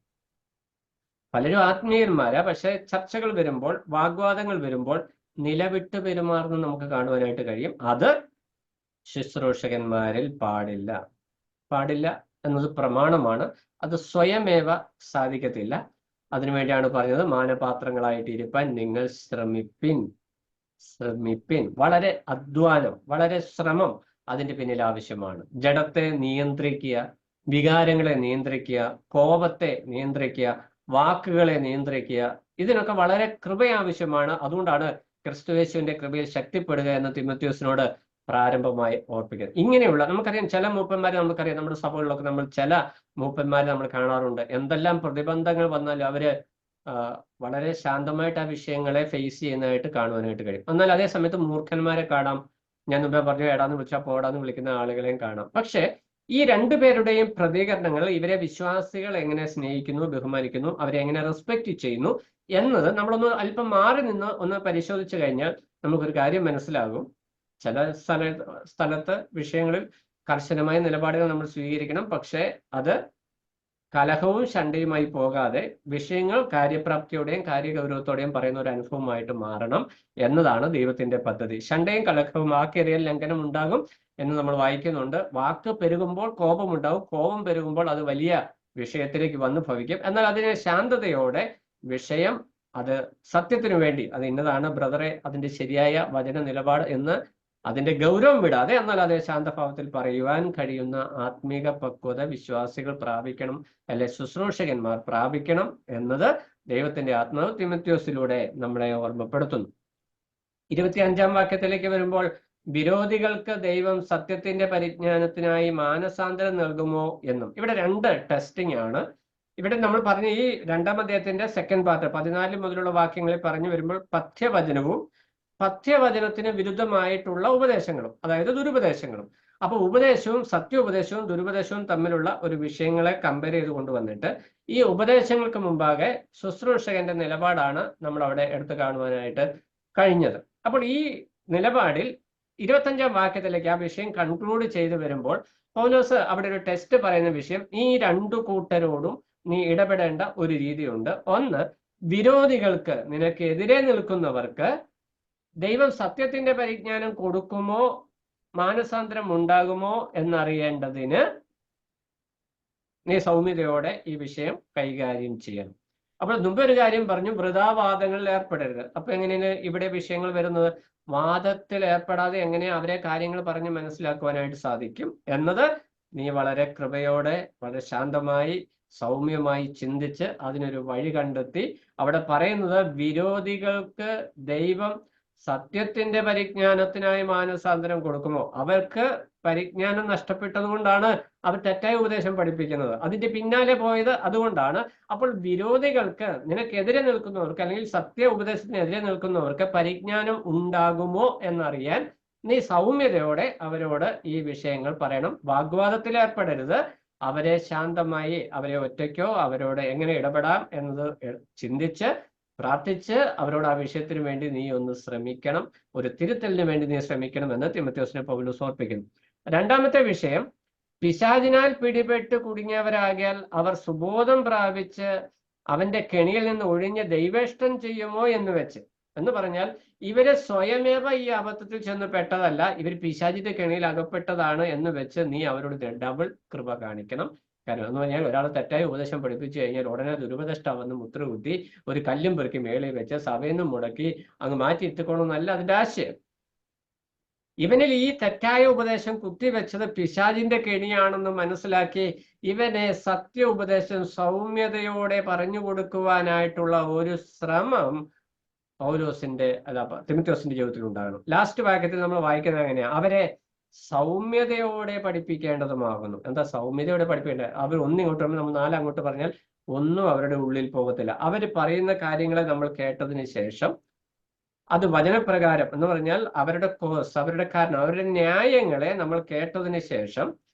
പലരും ആത്മീയന്മാരാ, പക്ഷെ ചർച്ചകൾ വരുമ്പോൾ, വാഗ്വാദങ്ങൾ വരുമ്പോൾ നിലവിട്ട് പെരുമാറുന്ന നമുക്ക് കാണുവാനായിട്ട് കഴിയും. അത് ശുശ്രൂഷകന്മാരിൽ പാടില്ല. പാടില്ല എന്നത് പ്രമാണമാണ്. അത് സ്വയമേവ സാധിക്കത്തില്ല. അതിനുവേണ്ടിയാണ് പറഞ്ഞത്, മാനപാത്രങ്ങളായിട്ട് ഇരുപ്പാൻ നിങ്ങൾ ശ്രമിപ്പിൻ. വളരെ അധ്വാനം, വളരെ ശ്രമം അതിന്റെ പിന്നിൽ ആവശ്യമാണ്. ജഡത്തെ നിയന്ത്രിക്കുക, വികാരങ്ങളെ നിയന്ത്രിക്കുക, കോപത്തെ നിയന്ത്രിക്കുക, വാക്കുകളെ നിയന്ത്രിക്കുക, ഇതിനൊക്കെ വളരെ കൃപ ആവശ്യമാണ്. അതുകൊണ്ടാണ് ക്രിസ്തുയേശുവിന്റെ കൃപയിൽ ശക്തിപ്പെടുക എന്ന് തിമോഥെയോസിനോട് പ്രാരംഭമായി ഓർപ്പിക്കുന്നത്. ഇങ്ങനെയുള്ള, നമുക്കറിയാം ചില മൂപ്പന്മാരെ നമുക്കറിയാം, നമ്മുടെ സഭകളിലൊക്കെ നമ്മൾ ചില മൂപ്പന്മാരെ നമ്മൾ കാണാറുണ്ട്. എന്തെല്ലാം പ്രതിബന്ധങ്ങൾ വന്നാലും അവര് വളരെ ശാന്തമായിട്ട് ആ വിഷയങ്ങളെ ഫേസ് ചെയ്യുന്നതായിട്ട് കാണുവാനായിട്ട് കഴിയും. എന്നാൽ അതേ സമയത്ത് മൂർഖന്മാരെ കാണാം. ഞാൻ മുമ്പേ പറഞ്ഞു, എടാന്ന് വിളിച്ചാൽ പോടാന്ന് വിളിക്കുന്ന ആളുകളെയും കാണാം. പക്ഷെ ഈ രണ്ടുപേരുടെയും പ്രതികരണങ്ങൾ ഇവരെ വിശ്വാസികൾ എങ്ങനെ സ്നേഹിക്കുന്നു, ബഹുമാനിക്കുന്നു, അവരെ എങ്ങനെ റെസ്പെക്ട് ചെയ്യുന്നു എന്നത് നമ്മളൊന്ന് അല്പം മാറി നിന്ന് ഒന്ന് പരിശോധിച്ചു കഴിഞ്ഞാൽ നമുക്കൊരു കാര്യം മനസ്സിലാകും. ചില സ്ഥലത്ത് വിഷയങ്ങളിൽ കർശനമായ നിലപാടുകൾ നമ്മൾ സ്വീകരിക്കണം. പക്ഷെ അത് കലഹവും ശണ്ടയുമായി പോകാതെ വിഷയങ്ങൾ കാര്യപ്രാപ്തിയോടെയും കാര്യഗൗരവത്തോടെയും പറയുന്ന ഒരു അനുഭവമായിട്ട് മാറണം എന്നതാണ് ദൈവത്തിന്റെ പദ്ധതി. ശണ്ടയും കലഹവും വാക്കേറിയൽ ലംഘനം ഉണ്ടാകും എന്ന് നമ്മൾ വായിക്കുന്നുണ്ട്. വാക്ക് പെരുകുമ്പോൾ കോപമുണ്ടാകും, കോപം പെരുകുമ്പോൾ അത് വലിയ വിഷയത്തിലേക്ക് വന്ന് ഭവിക്കും. എന്നാൽ അതിനെ ശാന്തതയോടെ വിഷയം, അത് സത്യത്തിനു വേണ്ടി, അത് ഇന്നതാണ് ബ്രദറെ അതിന്റെ ശരിയായ വചന നിലപാട് എന്ന് അതിന്റെ ഗൗരവം വിടാതെ, എന്നാൽ അതേ ശാന്തഭാവത്തിൽ പറയുവാൻ കഴിയുന്ന ആത്മീക പക്വത വിശ്വാസികൾ പ്രാപിക്കണം, അല്ലെ ശുശ്രൂഷകന്മാർ പ്രാപിക്കണം എന്നത് ദൈവത്തിന്റെ ആത്മാവ് തിമോഥെയോസിലൂടെ നമ്മളെ ഓർമ്മപ്പെടുത്തുന്നു. 25-ാം വാക്യത്തിലേക്ക് വരുമ്പോൾ, വിരോധികൾക്ക് ദൈവം സത്യത്തിന്റെ പരിജ്ഞാനത്തിനായി മാനസാന്തരം നൽകുമോ എന്നും. ഇവിടെ രണ്ട് ടെസ്റ്റിംഗ് ആണ്. ഇവിടെ നമ്മൾ പറഞ്ഞ ഈ 2-ാം അധ്യായത്തിന്റെ സെക്കൻഡ് പാർട്ട് 14 മുതലുള്ള വാക്യങ്ങളിൽ പറഞ്ഞു വരുമ്പോൾ പഥ്യവചനവും പഥ്യവചനത്തിന് വിരുദ്ധമായിട്ടുള്ള ഉപദേശങ്ങളും, അതായത് ദുരുപദേശങ്ങളും. അപ്പൊ ഉപദേശവും സത്യോപദേശവും ദുരുപദേശവും തമ്മിലുള്ള ഒരു വിഷയങ്ങളെ കമ്പയർ ചെയ്ത് കൊണ്ടുവന്നിട്ട് ഈ ഉപദേശങ്ങൾക്ക് മുമ്പാകെ ശുശ്രൂഷകന്റെ നിലപാടാണ് നമ്മൾ അവിടെ എടുത്തു കാണുവാനായിട്ട് കഴിഞ്ഞത്. അപ്പോൾ ഈ നിലപാടിൽ 25-ാം വാക്യത്തിലേക്ക് ആ വിഷയം കൺക്ലൂഡ് ചെയ്ത് വരുമ്പോൾ പൗലോസ് അവിടെ ഒരു ടെസ്റ്റ് പറയുന്ന വിഷയം, ഈ രണ്ടു കൂട്ടരോടും നീ ഇടപെടേണ്ട ഒരു രീതിയുണ്ട്. ഒന്ന്, വിരോധികൾക്ക്, നിനക്കെതിരെ നിൽക്കുന്നവർക്ക് ദൈവം സത്യത്തിന്റെ പരിജ്ഞാനം കൊടുക്കുമോ, മാനസാന്തരം ഉണ്ടാകുമോ എന്നറിയേണ്ടതിന് നീ സൗമ്യതയോടെ ഈ വിഷയം കൈകാര്യം ചെയ്യണം. അപ്പോൾ മുമ്പ് ഒരു കാര്യം പറഞ്ഞു, വൃഥാവാദങ്ങളിൽ ഏർപ്പെടരുത്. അപ്പൊ എങ്ങനെയാണ് ഇവിടെ വിഷയങ്ങൾ വരുന്നത്? വാദത്തിൽ ഏർപ്പെടാതെ എങ്ങനെ അവരെ കാര്യങ്ങൾ പറഞ്ഞ് മനസ്സിലാക്കുവാനായിട്ട് സാധിക്കും എന്നത് നീ വളരെ കൃപയോടെ, വളരെ ശാന്തമായി, സൗമ്യമായി ചിന്തിച്ച് അതിനൊരു വഴി കണ്ടെത്തി. അവിടെ പറയുന്നത്, വിരോധികൾക്ക് ദൈവം സത്യത്തിന്റെ പരിജ്ഞാനത്തിനായി മാനസാന്തരം കൊടുക്കുമോ? അവർക്ക് പരിജ്ഞാനം നഷ്ടപ്പെട്ടത് കൊണ്ടാണ് അവർ തെറ്റായ ഉപദേശം പഠിപ്പിക്കുന്നത്, അതിന്റെ പിന്നാലെ പോയത് അതുകൊണ്ടാണ്. അപ്പോൾ വിരോധികൾക്ക്, നിനക്കെതിരെ നിൽക്കുന്നവർക്ക്, അല്ലെങ്കിൽ സത്യ ഉപദേശത്തിനെതിരെ നിൽക്കുന്നവർക്ക് പരിജ്ഞാനം ഉണ്ടാകുമോ എന്നറിയാൻ നീ സൗമ്യതയോടെ അവരോട് ഈ വിഷയങ്ങൾ പറയണം. വാഗ്വാദത്തിൽ ഏർപ്പെടരുത്. അവരെ ശാന്തമായി, അവരെ ഒറ്റയ്ക്കോ അവരോട് എങ്ങനെ ഇടപെടാം എന്നത് ചിന്തിച്ച് പ്രാർത്ഥിച്ച് അവരോട് ആ വിഷയത്തിന് വേണ്ടി നീ ഒന്ന് ശ്രമിക്കണം, ഒരു തിരുത്തലിന് വേണ്ടി നീ ശ്രമിക്കണം എന്ന് തിമോഥെയോസിനെ പൗലോസ് ഓർപ്പിക്കുന്നു. രണ്ടാമത്തെ വിഷയം, പിശാചിനാൽ പിടിപെട്ട് കുടുങ്ങിയവരാകിയാൽ അവർ സുബോധം പ്രാപിച്ച് അവന്റെ കെണിയിൽ നിന്ന് ഒഴിഞ്ഞ് ദൈവേഷ്ടം ചെയ്യുമോ എന്ന് വെച്ച്. എന്ന് പറഞ്ഞാൽ ഇവരെ സ്വയമേവ ഈ അബദ്ധത്തിൽ ചെന്ന് പെട്ടതല്ല, ഇവർ പിശാചിന്റെ കെണിയിൽ അകപ്പെട്ടതാണ് എന്ന് വെച്ച് നീ അവരോട് ഡബിൾ കൃപ കാണിക്കണം. കാരണം എന്ന് പറഞ്ഞാൽ ഒരാൾ തെറ്റായ ഉപദേശം പഠിപ്പിച്ചു കഴിഞ്ഞാൽ ഉടനെ ദുരുപദേഷ്ടാവെന്ന് മുദ്രകുത്തി ഒരു കല്ലും പെറുക്കി മേളിൽ വെച്ച് സഭയിൽ നിന്നും മുടക്കി അങ്ങ് മാറ്റി എത്തിക്കണമെന്നല്ല അതിന്റെ ആശയം. ഇവനിൽ ഈ തെറ്റായ ഉപദേശം കുത്തിവെച്ചത് പിശാചിന്റെ കെണിയാണെന്ന് മനസ്സിലാക്കി ഇവനെ സത്യ ഉപദേശം സൗമ്യതയോടെ പറഞ്ഞു കൊടുക്കുവാനായിട്ടുള്ള ഒരു ശ്രമം പൗലോസിന്റെ തിമോഥെയോസിന്റെ ജീവിതത്തിൽ ഉണ്ടാകണം. ലാസ്റ്റ് വാക്യത്തിൽ നമ്മൾ വായിക്കുന്നത് എങ്ങനെയാ? അവരെ സൗമ്യതയോടെ പഠിപ്പിക്കേണ്ടതുമാകുന്നു. എന്താ സൗമ്യതയോടെ പഠിപ്പിക്കേണ്ടത്? അവർ ഒന്നിങ്ങോട്ട് വരുമ്പോൾ നമ്മൾ നാലങ്ങോട്ട് പറഞ്ഞാൽ ഒന്നും അവരുടെ ഉള്ളിൽ പോകത്തില്ല. അവർ പറയുന്ന കാര്യങ്ങളെ നമ്മൾ കേട്ടതിന് ശേഷം അത് വചനപ്രകാരം എന്ന് പറഞ്ഞാൽ അവരുടെ കോഴ്സ്, അവരുടെ കാരണം, അവരുടെ ന്യായങ്ങളെ നമ്മൾ കേട്ടതിന് ശേഷം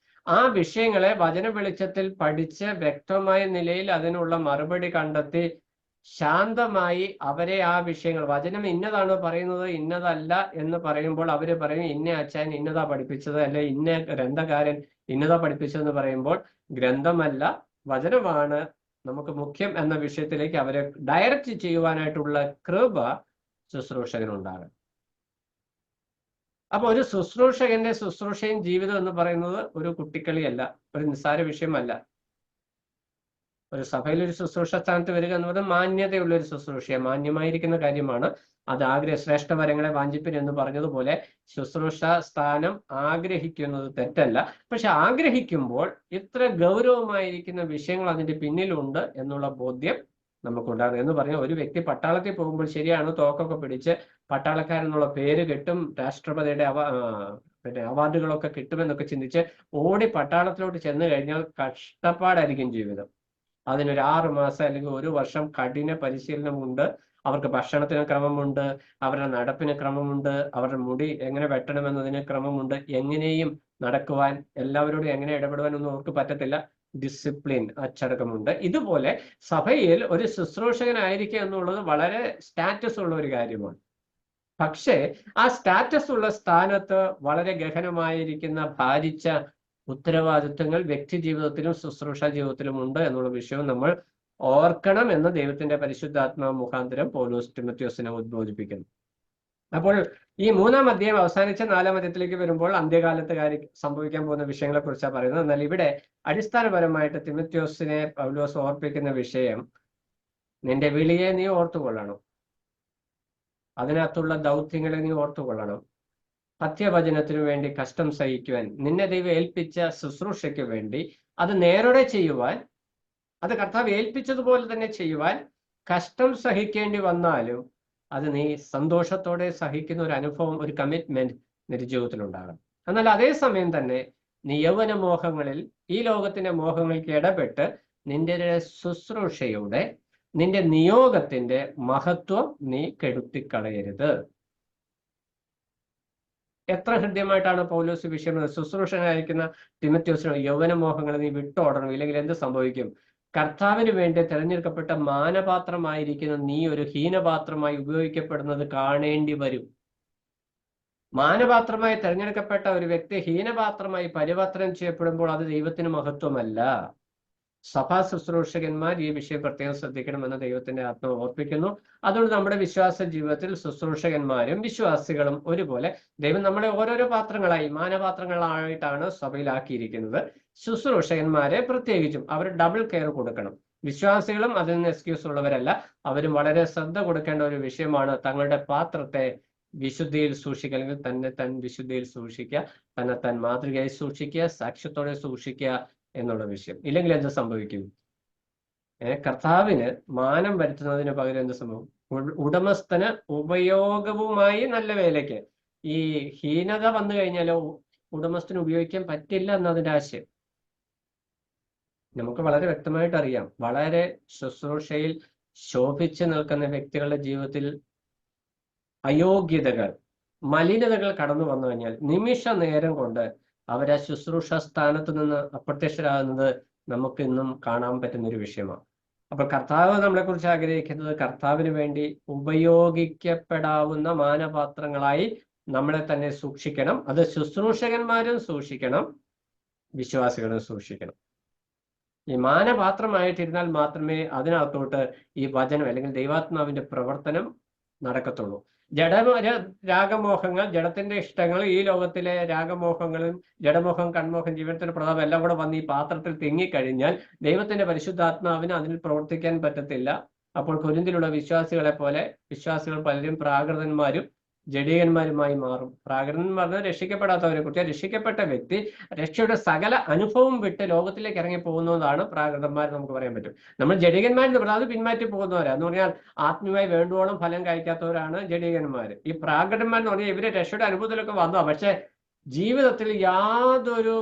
ആ വിഷയങ്ങളെ വചന വെളിച്ചത്തിൽ പഠിച്ച് വ്യക്തമായ നിലയിൽ അതിനുള്ള മറുപടി കണ്ടെത്തി ശാന്തമായി അവരെ ആ വിഷയങ്ങൾ, വചനം ഇന്നതാണ് പറയുന്നത് ഇന്നതല്ല എന്ന് പറയുമ്പോൾ അവര് പറയും ഇന്ന അച്ഛൻ ഇന്നതാ പഠിപ്പിച്ചത്, അല്ലെ ഇന്ന ഗ്രന്ഥകാരൻ ഇന്നതാ പഠിപ്പിച്ചതെന്ന് പറയുമ്പോൾ ഗ്രന്ഥമല്ല വചനമാണ് നമുക്ക് മുഖ്യം എന്ന വിഷയത്തിലേക്ക് അവരെ ഡയറക്റ്റ് ചെയ്യുവാനായിട്ടുള്ള കൃപ ശുശ്രൂഷകനുണ്ടാകും. അപ്പൊ ഒരു ശുശ്രൂഷകന്റെ ശുശ്രൂഷയും ജീവിതം എന്ന് പറയുന്നത് ഒരു കുട്ടിക്കളിയല്ല, ഒരു നിസ്സാര വിഷയമല്ല. ഒരു സഭയിൽ ഒരു ശുശ്രൂഷ സ്ഥാനത്ത് വരിക എന്ന് പറയുന്നത് മാന്യതയുള്ള ഒരു ശുശ്രൂഷയാണ്, മാന്യമായിരിക്കുന്ന കാര്യമാണ്. അത് ശ്രേഷ്ഠവരങ്ങളെ വാഞ്ചിപ്പിൻ എന്ന് പറഞ്ഞതുപോലെ ശുശ്രൂഷ സ്ഥാനം ആഗ്രഹിക്കുന്നത് തെറ്റല്ല. പക്ഷെ ആഗ്രഹിക്കുമ്പോൾ ഇത്ര ഗൗരവമായിരിക്കുന്ന വിഷയങ്ങൾ അതിന്റെ പിന്നിലുണ്ട് എന്നുള്ള ബോധ്യം നമുക്കുണ്ടാകും. എന്ന് പറഞ്ഞാൽ ഒരു വ്യക്തി പട്ടാളത്തിൽ പോകുമ്പോൾ ശരിയാണ് തോക്കൊക്കെ പിടിച്ച് പട്ടാളക്കാരെന്നുള്ള പേര് കിട്ടും, രാഷ്ട്രപതിയുടെ അവാർഡുകളൊക്കെ കിട്ടുമെന്നൊക്കെ ചിന്തിച്ച് ഓടി പട്ടാളത്തിലോട്ട് ചെന്ന് കഴിഞ്ഞാൽ കഷ്ടപ്പാടായിരിക്കും ജീവിതം. അതിനൊരു 6 മാസം അല്ലെങ്കിൽ 1 വർഷം കഠിന പരിശീലനമുണ്ട്. അവർക്ക് ഭക്ഷണത്തിന് ക്രമമുണ്ട്, അവരുടെ നടപ്പിന് ക്രമമുണ്ട്, അവരുടെ മുടി എങ്ങനെ വെട്ടണമെന്നതിന് ക്രമമുണ്ട്. എങ്ങനെയും നടക്കുവാൻ, എല്ലാവരോടും എങ്ങനെ ഇടപെടുവാൻ ഒന്നും അവർക്ക് പറ്റത്തില്ല. ഡിസിപ്ലിൻ, അച്ചടക്കമുണ്ട്. ഇതുപോലെ സഭയിൽ ഒരു ശുശ്രൂഷകനായിരിക്കുക എന്നുള്ളത് വളരെ സ്റ്റാറ്റസ് ഉള്ള ഒരു കാര്യമാണ്. പക്ഷേ ആ സ്റ്റാറ്റസ് ഉള്ള സ്ഥാനത്ത് വളരെ ഗഹനമായിരിക്കുന്ന ഭാരിച്ച ഉത്തരവാദിത്വങ്ങൾ വ്യക്തി ജീവിതത്തിലും ശുശ്രൂഷ ജീവിതത്തിലും ഉണ്ട് എന്നുള്ള വിഷയവും നമ്മൾ ഓർക്കണം എന്ന് ദൈവത്തിന്റെ പരിശുദ്ധാത്മാവ് മുഖാന്തരം പൗലോസ് തിമോഥെയോസിനെ ഉദ്ബോധിപ്പിക്കുന്നു. അപ്പോൾ ഈ 3-ാം അധ്യായം അവസാനിച്ച 4-ാം അധ്യായത്തിലേക്ക് വരുമ്പോൾ അന്ത്യകാലത്ത് സംഭവിക്കാൻ പോകുന്ന വിഷയങ്ങളെ കുറിച്ചാണ് പറയുന്നത്. എന്നാൽ ഇവിടെ അടിസ്ഥാനപരമായിട്ട് തിമോഥെയോസിനെ പൗലോസ് ഓർപ്പിക്കുന്ന വിഷയം, നിന്റെ വിളിയെ നീ ഓർത്തുകൊള്ളണം, അതിനകത്തുള്ള ദൗത്യങ്ങളെ നീ ഓർത്തുകൊള്ളണം, സത്യവചനത്തിനു വേണ്ടി കഷ്ടം സഹിക്കുവാൻ, നിന്നെ ദൈവം ഏൽപ്പിച്ച ശുശ്രൂഷയ്ക്ക് വേണ്ടി അത് നേരോടെ ചെയ്യുവാൻ, അത് കർത്താവ് ഏൽപ്പിച്ചതുപോലെ തന്നെ ചെയ്യുവാൻ കഷ്ടം സഹിക്കേണ്ടി വന്നാലും അത് നീ സന്തോഷത്തോടെ സഹിക്കുന്ന ഒരു അനുഭവം, ഒരു കമ്മിറ്റ്മെന്റ് നിന്റെ ജീവിതത്തിൽ ഉണ്ടാകണം. എന്നാൽ അതേസമയം തന്നെ നീ യൗവന മോഹങ്ങളിൽ, ഈ ലോകത്തിന്റെ മോഹങ്ങൾക്ക് ഇടപെട്ട് നിന്റെ ശുശ്രൂഷയുടെ, നിന്റെ നിയോഗത്തിന്റെ മഹത്വം നീ കെടുത്തിക്കളയരുത്. എത്ര ഹൃദ്യമായിട്ടാണ് പൗലോസ് വിഷയം ശുശ്രൂഷനായിരിക്കുന്ന തിമോഥെയോസിനോ യൗവന മോഹങ്ങളെ നീ വിട്ടോടണം, ഇല്ലെങ്കിൽ എന്ത് സംഭവിക്കും? കർത്താവിന് വേണ്ടി തിരഞ്ഞെടുക്കപ്പെട്ട മാനപാത്രമായിരിക്കുന്ന നീ ഒരു ഹീനപാത്രമായി ഉപയോഗിക്കപ്പെടുന്നത് കാണേണ്ടി വരും. മാനപാത്രമായി തിരഞ്ഞെടുക്കപ്പെട്ട ഒരു വ്യക്തി ഹീനപാത്രമായി പരിവർത്തനം ചെയ്യപ്പെടുമ്പോൾ അത് ദൈവത്തിന് മഹത്വമല്ല. സഭാ ശുശ്രൂഷകന്മാർ ഈ വിഷയം പ്രത്യേകം ശ്രദ്ധിക്കണമെന്ന് ദൈവത്തിന്റെ ആത്മാവ് ഓർപ്പിക്കുന്നു. അതുകൊണ്ട് നമ്മുടെ വിശ്വാസ ജീവിതത്തിൽ ശുശ്രൂഷകന്മാരും വിശ്വാസികളും ഒരുപോലെ, ദൈവം നമ്മളെ ഓരോരോ പാത്രങ്ങളായി, മാനപാത്രങ്ങളായിട്ടാണ് സഭയിലാക്കിയിരിക്കുന്നത്. ശുശ്രൂഷകന്മാരെ പ്രത്യേകിച്ചും അവർ ഡബിൾ കെയർ കൊടുക്കണം. വിശ്വാസികളും അതിൽ നിന്ന് എക്സ്ക്യൂസ് ഉള്ളവരല്ല, അവരും വളരെ ശ്രദ്ധ കൊടുക്കേണ്ട ഒരു വിഷയമാണ്. തങ്ങളുടെ പാത്രത്തെ വിശുദ്ധിയിൽ സൂക്ഷിക്കുക, അല്ലെങ്കിൽ തന്നെ താൻ വിശുദ്ധിയിൽ സൂക്ഷിക്കുക, തന്നെ താൻ മാതൃകയായി സൂക്ഷിക്കുക, സാക്ഷ്യത്തോടെ സൂക്ഷിക്കുക എന്നുള്ള വിഷയം. ഇല്ലെങ്കിൽ എന്ത് സംഭവിക്കും? കർത്താവിന് മാനം വരുത്തുന്നതിന് പകരം എന്ത് സംഭവം? ഉടമസ്ഥന് ഉപയോഗവുമായി നല്ല വേലയ്ക്ക്. ഈ ഹീനത വന്നു കഴിഞ്ഞാലോ ഉടമസ്ഥന് ഉപയോഗിക്കാൻ പറ്റില്ല എന്നതിന്റെ ആശയം നമുക്ക് വളരെ വ്യക്തമായിട്ട് അറിയാം. വളരെ ശുശ്രൂഷയിൽ ശോഭിച്ചു നിൽക്കുന്ന വ്യക്തികളുടെ ജീവിതത്തിൽ അയോഗ്യതകൾ, മലിനതകൾ കടന്നു വന്നു കഴിഞ്ഞാൽ നിമിഷ നേരം കൊണ്ട് അവരാ ശുശ്രൂഷ സ്ഥാനത്ത് നിന്ന് അപ്രത്യക്ഷരാകുന്നത് നമുക്ക് ഇന്നും കാണാൻ പറ്റുന്ന ഒരു വിഷയമാണ്. അപ്പൊ കർത്താവ് നമ്മളെ കുറിച്ച് ആഗ്രഹിക്കുന്നത് കർത്താവിന് വേണ്ടി ഉപയോഗിക്കപ്പെടാവുന്ന മാനപാത്രങ്ങളായി നമ്മളെ തന്നെ സൂക്ഷിക്കണം. അത് ശുശ്രൂഷകന്മാരും സൂക്ഷിക്കണം, വിശ്വാസികളും സൂക്ഷിക്കണം. ഈ മാനപാത്രമായിട്ടിരുന്നാൽ മാത്രമേ അതിനകത്തോട്ട് ഈ വചനം അല്ലെങ്കിൽ ദൈവാത്മാവിന്റെ പ്രവർത്തനം നടക്കത്തുള്ളൂ. രാഗമോഹങ്ങൾ, ജഡത്തിന്റെ ഇഷ്ടങ്ങൾ, ഈ ലോകത്തിലെ രാഗമോഹങ്ങളും ജഡമോഹം, കൺമോഹം, ജീവനത്തിന്റെ പ്രതാപം എല്ലാം കൂടെ വന്ന് ഈ പാത്രത്തിൽ തിങ്ങിക്കഴിഞ്ഞാൽ ദൈവത്തിന്റെ പരിശുദ്ധാത്മാവിന് അതിൽ പ്രവർത്തിക്കാൻ പറ്റത്തില്ല. അപ്പോൾ കൊരിന്തിലുള്ള വിശ്വാസികളെ പോലെ വിശ്വാസികൾ പലരും പ്രാകൃതന്മാരും ജഡീകന്മാരുമായി മാറും. പ്രാകൃതൻ എന്ന് പറഞ്ഞാൽ രക്ഷിക്കപ്പെടാത്തവരെ കുറിച്ച്. രക്ഷിക്കപ്പെട്ട വ്യക്തി രക്ഷയുടെ സകല അനുഭവം വിട്ട് ലോകത്തിലേക്ക് ഇറങ്ങി പോകുന്നതാണ് പ്രാകൃതന്മാർ നമുക്ക് പറയാൻ പറ്റും. നമ്മൾ ജഡീകന്മാരെന്ന് പറഞ്ഞാൽ അത് പിന്മാറ്റി പോകുന്നവരാ എന്ന് പറഞ്ഞാൽ ആത്മീയമായി വേണ്ടുവോളം ഫലം കഴിക്കാത്തവരാണ് ജഡീകന്മാർ. ഈ പ്രാകൃതന്മാരെന്ന് പറഞ്ഞാൽ ഇവര് രക്ഷയുടെ അനുഭവത്തിലൊക്കെ വന്നതാ, പക്ഷെ ജീവിതത്തിൽ യാതൊരു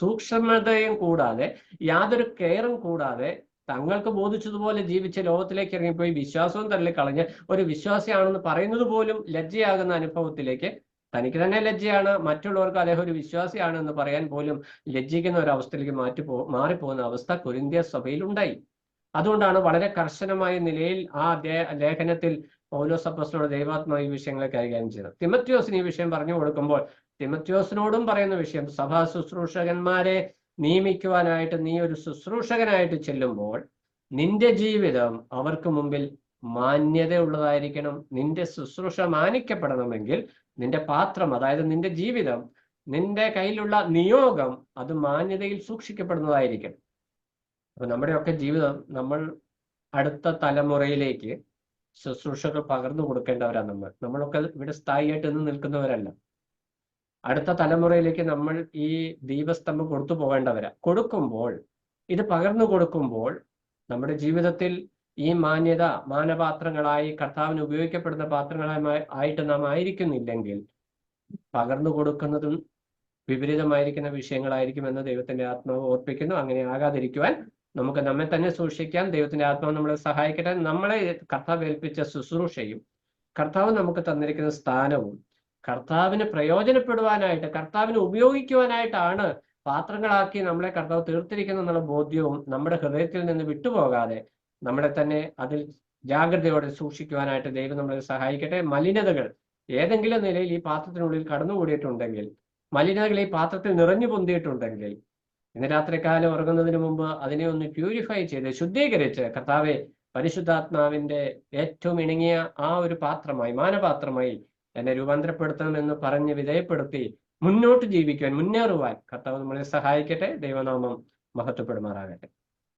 സൂക്ഷ്മതയും കൂടാതെ, യാതൊരു കെയറും കൂടാതെ തങ്ങൾക്ക് ബോധിച്ചതുപോലെ ജീവിച്ച് ലോകത്തിലേക്ക് ഇറങ്ങിപ്പോയി വിശ്വാസവും തള്ളിക്കളഞ്ഞ് ഒരു വിശ്വാസിയാണെന്ന് പറയുന്നത് പോലും ലജ്ജയാകുന്ന അനുഭവത്തിലേക്ക്, തനിക്ക് തന്നെ ലജ്ജയാണ്, മറ്റുള്ളവർക്ക് അദ്ദേഹം ഒരു വിശ്വാസിയാണ് എന്ന് പറയാൻ പോലും ലജ്ജിക്കുന്ന ഒരു അവസ്ഥയിലേക്ക് മാറിപ്പോകുന്ന അവസ്ഥ കൊരിന്ത്യ സഭയിൽ ഉണ്ടായി. അതുകൊണ്ടാണ് വളരെ കർശനമായ നിലയിൽ ആ ലേഖനത്തിൽ പൗലോസ് അപ്പോസ്തലൻ ദൈവാത്മാവ് ഈ വിഷയങ്ങളെ കൈകാര്യം ചെയ്തത്. തിമത്യോസിന് ഈ വിഷയം പറഞ്ഞു കൊടുക്കുമ്പോൾ തിമത്യോസിനോടും പറയുന്ന വിഷയം, സഭാ ശുശ്രൂഷകന്മാരെ നിയമിക്കുവാനായിട്ട് നീ ഒരു ശുശ്രൂഷകനായിട്ട് ചെല്ലുമ്പോൾ നിന്റെ ജീവിതം അവർക്ക് മുമ്പിൽ മാന്യതയുള്ളതായിരിക്കണം. നിന്റെ ശുശ്രൂഷ മാനിക്കപ്പെടണമെങ്കിൽ നിന്റെ പാത്രം, അതായത് നിന്റെ ജീവിതം, നിന്റെ കയ്യിലുള്ള നിയോഗം അത് മാന്യതയിൽ സൂക്ഷിക്കപ്പെടുന്നതായിരിക്കണം. അപ്പൊ നമ്മുടെയൊക്കെ ജീവിതം നമ്മൾ അടുത്ത തലമുറയിലേക്ക് ശുശ്രൂഷകൾ പകർന്നു കൊടുക്കേണ്ടവരാണ്. നമ്മളൊക്കെ ഇവിടെ സ്ഥായിയായിട്ട് നിന്ന് നിൽക്കുന്നവരല്ല. അടുത്ത തലമുറയിലേക്ക് നമ്മൾ ഈ ദീപസ്തംഭം കൊടുത്തു പോകേണ്ടവരാ. കൊടുക്കുമ്പോൾ, ഇത് പകർന്നു കൊടുക്കുമ്പോൾ നമ്മുടെ ജീവിതത്തിൽ ഈ മാന്യത മാനപാത്രങ്ങളായി കർത്താവിന് ഉപയോഗിക്കപ്പെടുന്ന പാത്രങ്ങളായി ആയിട്ട് നാം ആയിരിക്കുന്നില്ലെങ്കിൽ പകർന്നു കൊടുക്കുന്നതും വിപരീതമായിരിക്കുന്ന വിഷയങ്ങളായിരിക്കും എന്ന് ദൈവത്തിന്റെ ആത്മാവ് ഓർപ്പിക്കുന്നു. അങ്ങനെ ആകാതിരിക്കുവാൻ നമുക്ക് നമ്മെ തന്നെ സൂക്ഷിക്കാം. ദൈവത്തിന്റെ ആത്മാവ് നമ്മളെ സഹായിക്കട്ടെ. നമ്മളെ കർത്താവ് ഏൽപ്പിച്ച ശുശ്രൂഷയും കർത്താവ് നമുക്ക് തന്നിരിക്കുന്ന സ്ഥാനവും കർത്താവിന് പ്രയോജനപ്പെടുവാനായിട്ട്, കർത്താവിന് ഉപയോഗിക്കുവാനായിട്ടാണ് പാത്രങ്ങളാക്കി നമ്മളെ കർത്താവ് തീർത്തിരിക്കുന്നു എന്നുള്ള ബോധ്യവും നമ്മുടെ ഹൃദയത്തിൽ നിന്ന് വിട്ടുപോകാതെ നമ്മളെ തന്നെ അതിൽ ജാഗ്രതയോടെ സൂക്ഷിക്കുവാനായിട്ട് ദൈവം നമ്മളെ സഹായിക്കട്ടെ. മലിനതകൾ ഏതെങ്കിലും നിലയിൽ ഈ പാത്രത്തിനുള്ളിൽ കടന്നുകൂടിയിട്ടുണ്ടെങ്കിൽ, മലിനതകൾ ഈ പാത്രത്തിൽ നിറഞ്ഞു പൊന്തിയിട്ടുണ്ടെങ്കിൽ, ഇന്ന് രാത്രികാലം ഉറങ്ങുന്നതിന് മുമ്പ് അതിനെ ഒന്ന് പ്യൂരിഫൈ ചെയ്ത് ശുദ്ധീകരിച്ച് കർത്താവെ പരിശുദ്ധാത്മാവിന്റെ ഏറ്റവും ഇണങ്ങിയ ആ ഒരു പാത്രമായി, മാനപാത്രമായി എന്നെ രൂപാന്തരപ്പെടുത്തണമെന്ന് പറഞ്ഞ് വിധേയപ്പെടുത്തി മുന്നോട്ട് ജീവിക്കുവാൻ, മുന്നേറുവാൻ കർത്താവ് നമ്മളെ സഹായിക്കട്ടെ. ദൈവനാമം മഹത്വപ്പെടുമാറാകട്ടെ.